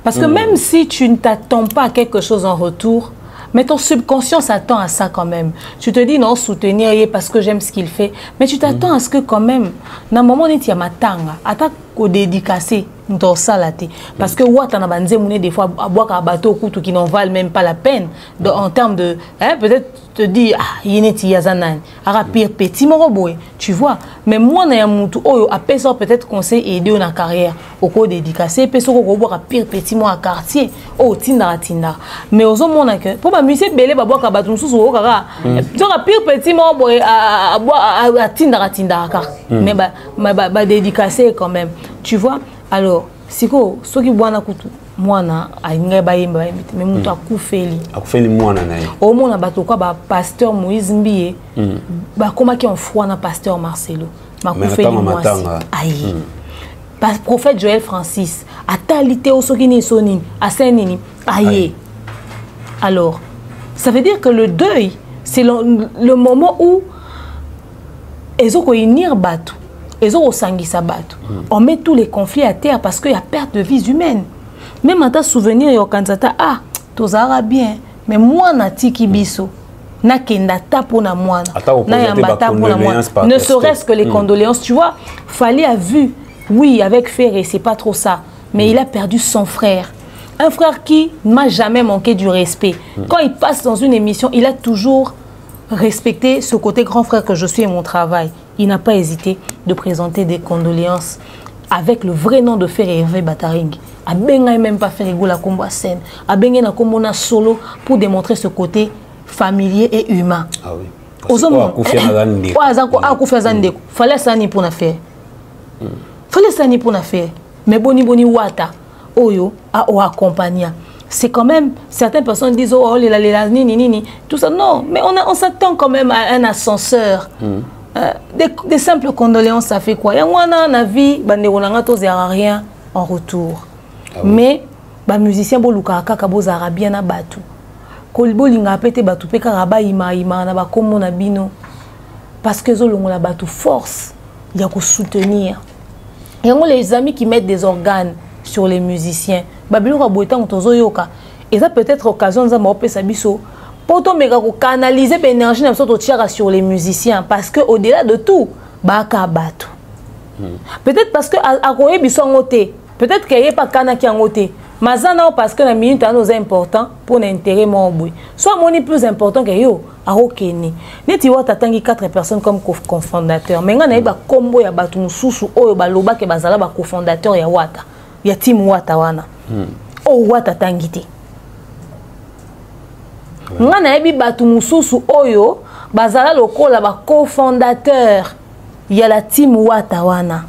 parce que même si tu ne t'attends pas à quelque chose en retour, mais ton subconscient s'attend à ça quand même. Tu te dis non, soutenir parce que j'aime ce qu'il fait, mais tu t'attends à ce que quand même, dans le moment où tu as ma tanga, attaque au dédicacé dans ça là, parce que ouata na banze mouné des fois à boire un bateau couteau qui n'en valent même pas la peine en termes de peut-être te dis ah yineti yazanan ara pire petit moroboé tu vois, mais moi na ya mutu oyo a personne peut-être conseil aider dans carrière au cours dédicacé personne ko boire pire petit moi à quartier oh tinda mais aux hommes on a que pour ma musique belé ba boire ka bateau mususu o kaka donc a pire petit moroboé à boire à tinda mais ba dédicacé quand même tu vois. Alors, siko soki bwana kutu mwana ainga bayimba mais mutu akufeli mwana naye au mona bato kwa ba pasteur Moïse Mbiye ba koma ki en foi na pasteur Marcelo makufeli mwasi ayi prophète Joël Francis atalite o soki ni sonini asenini ayi. Alors ça veut dire que le deuil c'est le moment où ezoko inir bato. On met tous les conflits à terre parce qu'il y a perte de vies humaines. Même à ta souvenir, il y a ah, tout ça bien, mais moi, na tiki biso, na kenda tapo na moi, na yambata pour na moi. Ne serait-ce que les condoléances, tu vois, Fally a vu, oui, avec Ferré, c'est pas trop ça, mais il a perdu son frère. Un frère qui m'a jamais manqué du respect. Quand il passe dans une émission, il a toujours respecté ce côté grand frère que je suis et mon travail. Il n'a pas hésité de présenter des condoléances avec le vrai nom de Ferré Hervé Bataringi. Abenga même pas faire la combo à scène. Abenga na combo na solo pour démontrer ce côté familier et humain. Ah oui. Aux hommes, fallait ça ni pour na faire. Fallait ça ni pour na faire. Mais boni wata oyo a accompagné. C'est quand même, certaines personnes disent oh les nini tout ça. Non, mais on s'attend quand même à un ascenseur. Des simples condoléances, ça fait quoi? Il y a une vie, il n'y a rien en retour. Ah oui. Mais les musiciens, ils sont arabien na batu. Kolbo linga pete batu pe karaba ima na ba komo na bino. Parce que zolongo la batu force, il y a que soutenir. Il y a les amis qui mettent des organes sur les musiciens. Babilo ka boetan tozo yoka. Et ça peut être occasion de m'opé sabiso. Pour canaliser l'énergie sur les musiciens parce que au-delà de tout, peut-être parce que peut-être qu'il n'y a pas kana qui a ngoté. Mazana parce que la minute est important pour l'intérêt mon boui. Soit mon plus important que yo a okeni. Neti wa tatangi 4 personnes comme cofondateur. Mais ngana ba combo ya batu mususu oyo baloba ke bazala ba cofondateur ya wata. Ya team wata wana. O wata tangite. Ngana ebi batu mususu oyo bazala lokola ba cofondateur ya la team Watawana.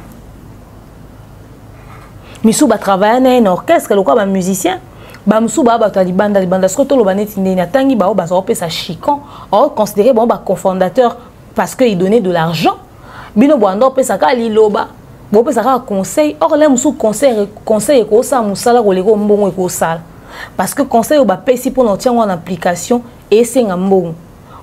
Misu ba travailler na un orchestre lokola ba musicien ba musu ba ba libanda ce que lo baneti ndeni atangi ba ba zo pesa chican on considérer bon ba cofondateur parce que il donnait de l'argent bino boando pesa ka liloba bo pesa ka conseil or les musu conseil ko sa musala ko leko mbongo ko sala. Parce que conseil au bapesi pour l'entier en application et c'est un bon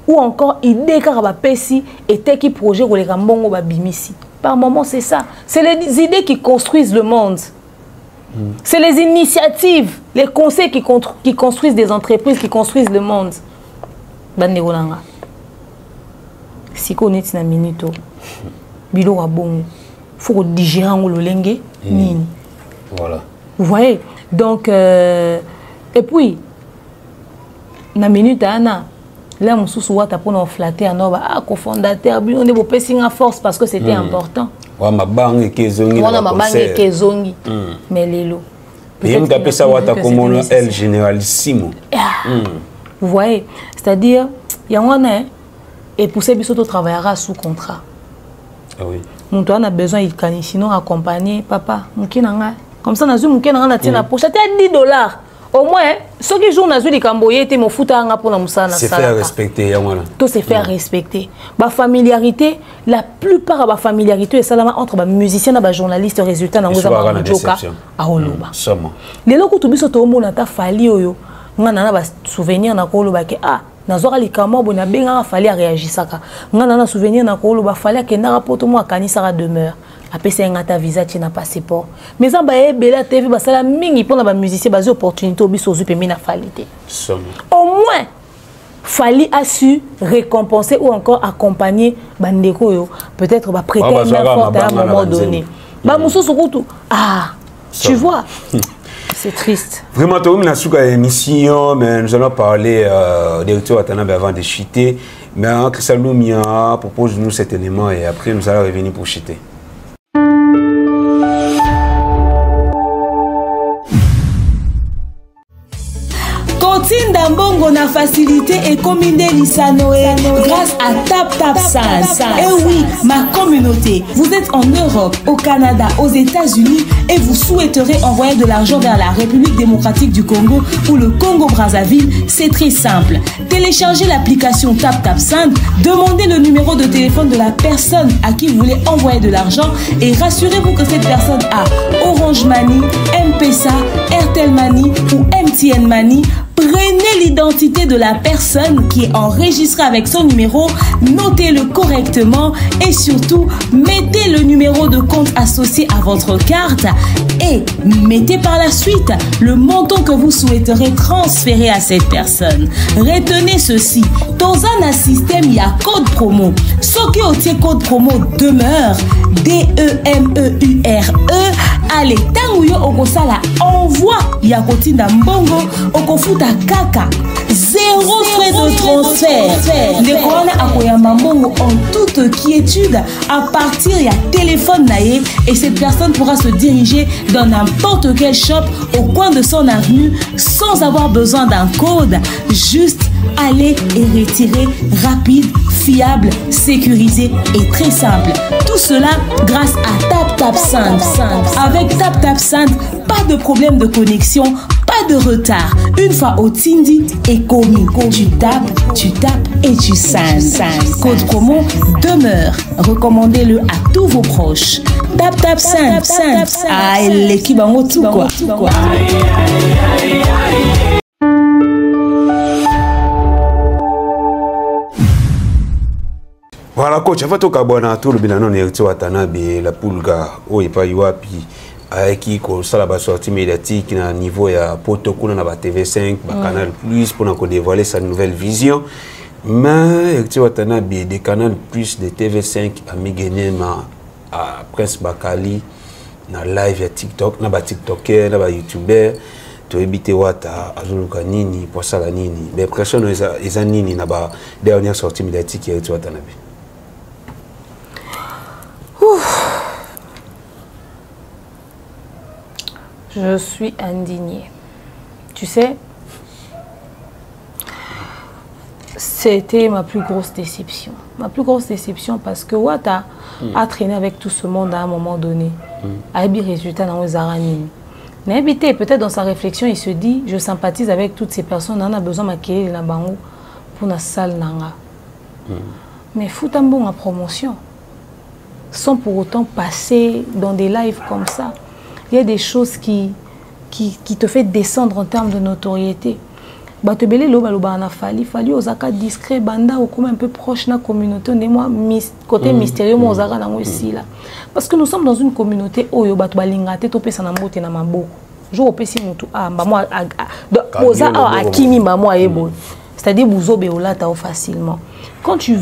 ou encore idée car bapesi était qui projet ou les rambongo babimisi. Par moment c'est ça, c'est les idées qui construisent le monde. C'est les initiatives, les conseils qui construisent des entreprises, qui construisent le monde. Bande rolanga. Si connaît na minuto. Bilo wa bon. Faut digérer en le lengue nini. Voilà. Vous voyez? Donc et puis, na minute ana, là mon sous wata pour nous flatter en ah cofondateur, on est beau pressing à force parce que c'était important. Ouais ma banque kezongi. Voilà ma banque kezongi. Mais lelo. Et on appelle ça wata comme on elle généralissimo. Vous voyez, c'est-à-dire il y a un et pour ces bisoto travaillera sous contrat. Ah oui. Mon toi a besoin il can sinon accompagner papa, mukinanga. Comme ça, nous avons la poche. C'était $10. Au moins, ceux qui jouent dans les camboyés, ils m'ont foutu pour la moussana. C'est faire respecter. Tout se faire respecter. La familiarité, la plupart de la familiarité est entre les musiciens et les journalistes. Résultat, dans les Oloba. Les locaux, tout le monde a fallu. ngana na souvenir na ko loba ke ah nazoka likamo bona benga fallait réagir saka ngana na souvenir na ko loba fallait que na rapporto mo kanisa ka demeure apesa ngata visa tina passeport mais ça ba ebela TV ba sala mingi pona ba musicien ba opportunité obiso zu pemi na falité au moins Fali a su récompenser ou encore accompagner bandeko yo peut-être ba prêter une main forte à un moment donné ba muso sokutu ah tu vois. C'est triste. Vraiment, tu as une émission, mais nous allons parler des retours avant de chuter. Mais Christian Lumia propose-nous cet élément et après nous allons revenir pour chuter. Tinda Mbongo na facilité et commandé Lissanoé grâce à TapTapSend. Et oui, ma communauté, vous êtes en Europe, au Canada, aux États-Unis et vous souhaiterez envoyer de l'argent vers la République démocratique du Congo ou le Congo-Brazzaville, c'est très simple. Téléchargez l'application TapTapSend, demandez le numéro de téléphone de la personne à qui vous voulez envoyer de l'argent et rassurez-vous que cette personne a Orange Money, M-Pesa, Airtel Money ou MTN Money. Prenez l'identité de la personne qui est enregistrée avec son numéro, notez-le correctement et surtout, mettez le numéro de compte associé à votre carte et mettez par la suite le montant que vous souhaiterez transférer à cette personne. Retenez ceci, dans un système, il y a code promo. Ce qui est code promo demeure, DEMEURE, allez, tanguyo okosala envoie Yakotinda Mbongo okofuta kaka 0 frais de transfert. Le corona akoyama Mbongo en toute quiétude à partir ya téléphone naïe et cette personne pourra se diriger dans n'importe quel shop au coin de son avenue sans avoir besoin d'un code. Juste aller et retirer rapide, fiable, sécurisé et très simple. Tout cela grâce à TapTapSend. Avec TapTapSend, pas de problème de connexion, pas de retard. Une fois au Tindi et commis, tu tapes et tu sends. Code promo demeure. Recommandez-le à tous vos proches. TapTapSend. Ah, l'équipe en haut tout quoi. Voilà, coach, avant tout cabana, tout le bilan est watanabe la pulga, oh et pas yuapi, avec qui qu'on ça la sortie médiatique à niveau ya protocole na ba TV5, ba Canal Plus pour nous dévoiler sa nouvelle vision. Mais tu watanabe des Canal Plus de TV5 à Migenema à Prince Bakali na live ya TikTok, na ba TikToker, na ba YouTuber. Tu habites wata azuluka nini pour ça la nini. Mais pression eza nini na ba dernière sortie médiatique ya tu watanabe. Je suis indignée. Tu sais, c'était ma plus grosse déception. Ma plus grosse déception parce que Wata a traîné avec tout ce monde à un moment donné. A eu résultat dans les aranis. N'habité peut-être dans sa réflexion, il se dit, je sympathise avec toutes ces personnes, on a besoin de maquiller la bango pour la salle nanga. Mais fout un bon en promotion. Sans pour autant passer dans des lives comme ça. Il y a des choses qui te fait descendre en termes de notoriété. Batebele lo baloba na fali ozaka discret banda ou comme un peu proche de la communauté on est moi côté mystérieux moi ozaka nango ici là parce que nous sommes dans une communauté oyo bato balingate to pesa na mbote na maboko jour opesi mutu ah ba moi oza akimi ba moi ebo c'est-à-dire buzo beolata facilement quand tu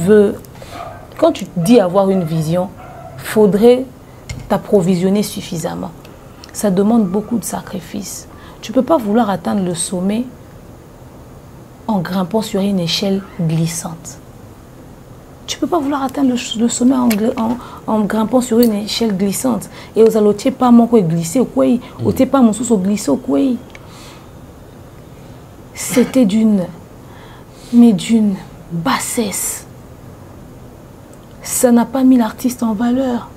dis avoir une vision faudrait t'approvisionner suffisamment. Ça demande beaucoup de sacrifices. Tu ne peux pas vouloir atteindre le sommet en grimpant sur une échelle glissante. Tu ne peux pas vouloir atteindre le sommet en grimpant sur une échelle glissante. Et aux allotiers, pas mon quoi glisser au quoi, au t'es pas mon sous glisser au quoi. C'était d'une bassesse. Ça n'a pas mis l'artiste en valeur.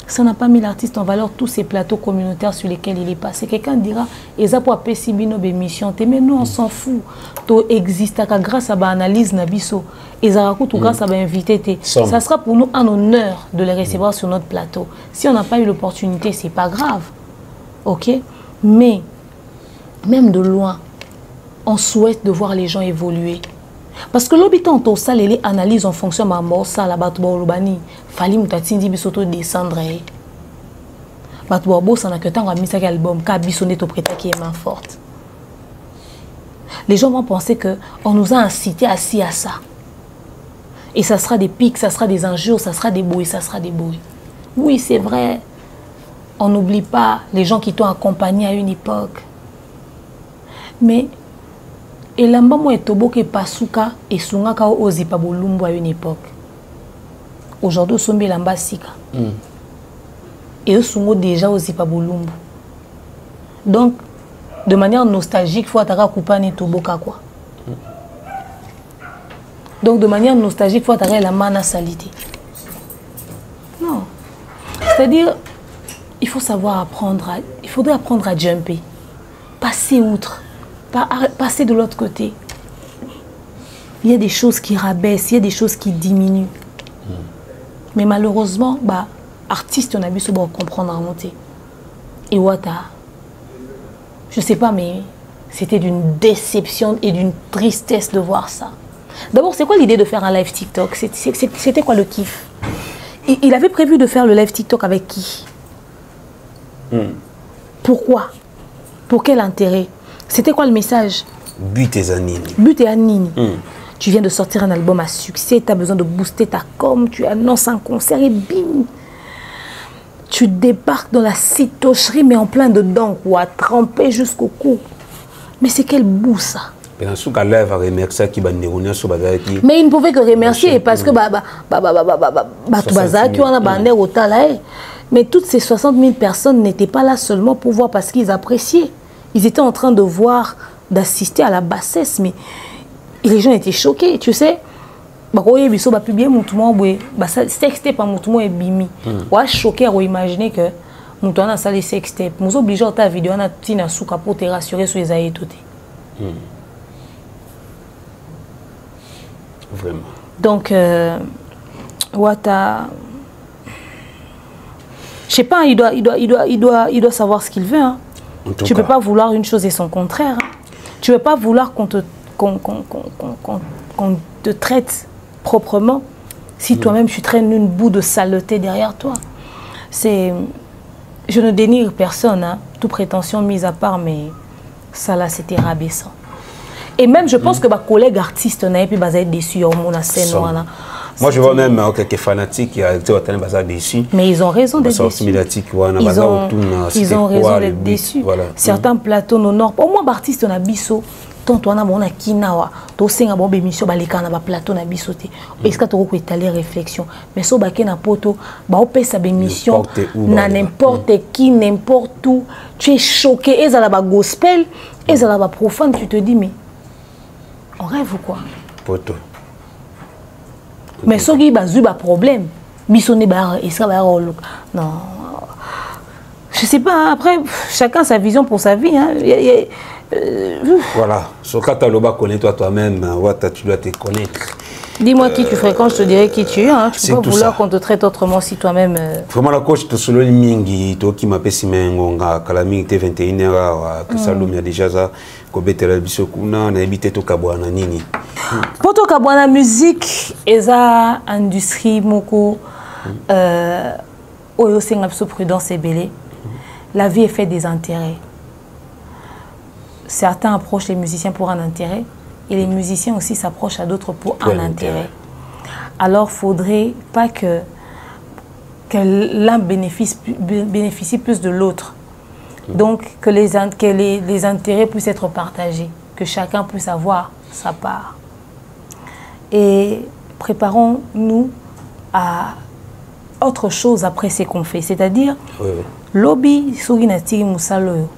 Ça n'a pas mis l'artiste en valeur tous ces plateaux communautaires sur lesquels il est passé. Quelqu'un dira, Eza pour appeler bino bémission, mais nous on s'en fout. To existe grâce à l'analyse nabiso. Eza ou grâce à l'invité. Ça sera pour nous un honneur de les recevoir sur notre plateau. Si on n'a pas eu l'opportunité, c'est pas grave. Ok? Mais même de loin, on souhaite de voir les gens évoluer. Parce que l'habitant au sale, les analyse en fonction de ma ça la batbo lobani. Fali mutatindi bisoto descendre. Batbo ça n'a que tant à mis cet album, car bisonné au prêta qui est main forte. Les gens vont penser que on nous a incité à ci à ça. Et ça sera des pics, ça sera des injures, ça sera des bruits, ça sera des bruits. Oui, c'est vrai. On n'oublie pas les gens qui t'ont accompagné à une époque. Mais et l'ambamo est tobo que pasuka et sungaka ozipa bolumbo à une époque. Aujourd'hui, sombe lamba sika. Et eux sont déjà ozipa bolumbo. Donc, de manière nostalgique, il faut attara coupani toboka quoi. Donc, de manière nostalgique, il faut attara la mana salité. Non. C'est-à-dire, il faut savoir apprendre il faudrait apprendre à jumper. Passer outre. Passer de l'autre côté. Il y a des choses qui rabaissent, il y a des choses qui diminuent. Mais malheureusement, bah, artiste, on a vu ce bon comprendre à monter. Et Wata, je sais pas, mais c'était d'une déception et d'une tristesse de voir ça. D'abord, c'est quoi l'idée de faire un live TikTok? C'était quoi le kiff? Il avait prévu de faire le live TikTok avec qui? Pourquoi? Pour quel intérêt? C'était quoi le message? But et Anini. But et Anini. Tu viens de sortir un album à succès, tu as besoin de booster ta com, tu annonces un concert et bim! Tu débarques dans la citocherie, mais en plein dedans, quoi, trempé jusqu'au cou. Mais c'est quel bout ça? Mais il ne pouvait que remercier parce que mais toutes ces 60 000 personnes n'étaient pas là seulement pour voir parce qu'ils appréciaient. Ils étaient en train de voir, d'assister à la bassesse, mais les gens étaient choqués, tu sais. Sextape pas mutumo et bimi. Wa choqué à imaginer que mutumo a salé sextape. Nous obligeons ta vidéo na tina souka pour te rassurer sur les aïtotés. Vraiment. Donc Wata, je sais pas, il doit savoir ce qu'il veut. Hein. Tu peux pas vouloir une chose et son contraire. Hein. Tu peux pas vouloir qu'on te traite proprement si toi-même tu traînes une boue de saleté derrière toi. Je ne dénigre personne, hein, toute prétention mise à part, mais ça là c'était rabaissant. Et même je pense que ma collègue artiste n'a pas été déçu au monde à scène. Moi je vois même quelques fanatiques qui ont été déçus. Mais ils ont raison d'être déçus. Ils ont raison d'être déçus. Voilà. Certains plateaux nos nord. Au moins artiste on a biso. Toi na mona kinawa to senga bo bémission baleka na ba plateau na bisoté est-ce que tu ko étaler réflexion mais so ba na poto ba opesa bémission na n'importe qui n'importe où tu es choqué et ça la ba gospel et ça la ba profane tu te dis mais on rêve ou quoi poto mais so qui ba zu ba problème bisonné ba est-ce que ba non je sais pas après chacun sa vision pour sa vie hein. Voilà, sur Cataloba connais toi-même, tu dois te connaître. Dis-moi qui tu fréquentes, je te dirai qui tu es. Hein. Tu peux pas vouloir qu'on te traite autrement si toi-même. Vraiment, la coach, tu te souviens mingi, toi qui m'appelles Simengonga, Kalami, t'es 21h, que ça l'homme y a déjà ça, Kobete la Bisokuna, n'a habité au Kabouana Nini. Pour toi, Kabouana musique, et ça, industrie, moko, oyo c'est une prudence et belé. La vie est faite des intérêts. Certains approchent les musiciens pour un intérêt et les musiciens aussi s'approchent à d'autres pour un intérêt. Alors, il ne faudrait pas que l'un bénéficie plus de l'autre. Donc, que les intérêts puissent être partagés, que chacun puisse avoir sa part. Et préparons-nous à autre chose après ce qu'on fait. C'est-à-dire, lobby, Suginati Moussaloyo.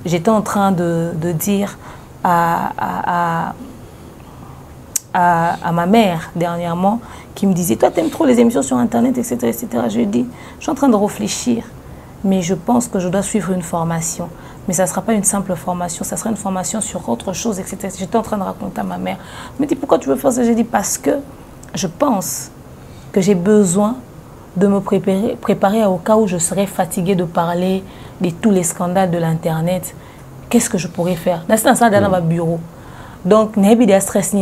J'étais en train de dire à ma mère dernièrement qui me disait toi t'aimes trop les émissions sur internet etc. Je lui dis je suis en train de réfléchir mais je pense que je dois suivre une formation mais ça ne sera pas une simple formation, ça sera une formation sur autre chose etc. J'étais en train de raconter à ma mère. Elle me dit pourquoi tu veux faire ça? J'ai dit parce que je pense que j'ai besoin de me préparer au cas où je serais fatiguée de parler de tous les scandales de l'Internet qu'est-ce que je pourrais faire? Dans ma bureau. Donc, il y a stress,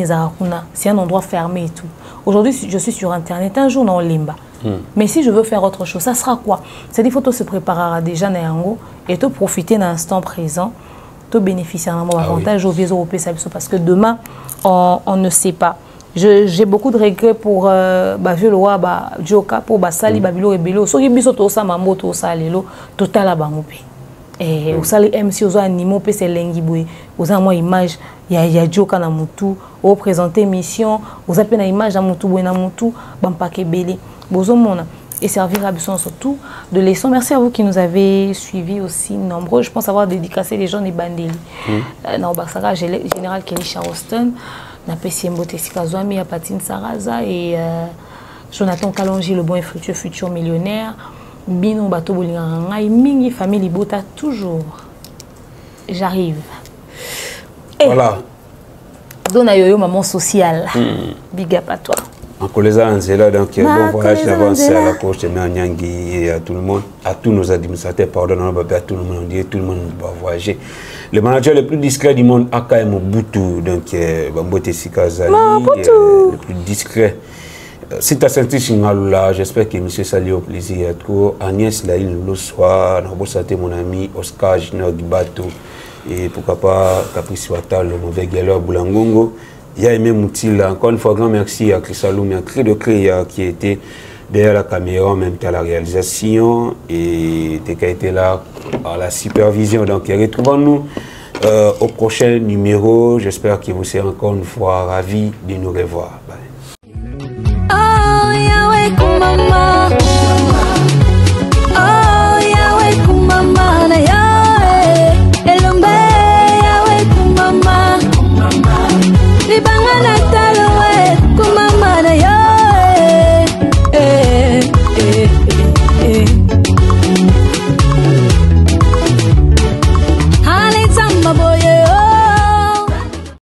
c'est un endroit fermé et tout. Aujourd'hui, je suis sur Internet, un jour, on limba. Mais si je veux faire autre chose, ça sera quoi? C'est des photos se préparer déjà et te profiter d'un instant présent, te bénéficier d'un avantage au vieux européen parce que demain, on ne sait pas. J'ai beaucoup de regrets pour vieux loi Joka pour Sali Babilo et Bello. So biso to sa mambo to sa lelo total la bangope. Et au sali MC aux animaux pe c'est lengi boy. Aux moi image ya Joka na mutu au présenter mission, aux appels na image na mutu boy na mutu bampake belé. Bozomona et servir à Bisson surtout de leçons. Merci à vous qui nous avez suivis aussi nombreux. Je pense avoir dédicacé les gens des Bandeli. Dans Baksara général Kelly Charleston, na PCMBO Tessika Zouami, à Patine Saraza et Jonathan Kalonji, le bon et fructueux futur millionnaire. Bino Bato Bolinganga et Mingi famille Libota toujours. J'arrive. Voilà. Dona Yoyo maman sociale. Big up à toi. En Koleza Anzela, donc bon voyage d'avance à la coach de Nyangi et à tout le monde, à tous nos administrateurs, pardon, à tout le monde, on dit tout le monde va voyager. Le manager le plus discret du monde, Akaï Mobutu, donc Bambote Sikazali, le plus discret. Si tu as senti Shingalula, j'espère que M. Sali au plaisir à toi. Agnès Laïl le soir, Nabosate mon ami, Oscar Junior Gibato, et pourquoi pas Caprice Watal, le mauvais galeur Boulangongo. Il y a aimé Moutila. Encore une fois, grand merci à Chrisaloum, un cri de créa qui était derrière la caméra, en même temps la réalisation, et qui a été là à la supervision. Donc, retrouvons-nous au prochain numéro. J'espère que vous serez encore une fois ravis de nous revoir. Bye. Oh, Yahweh,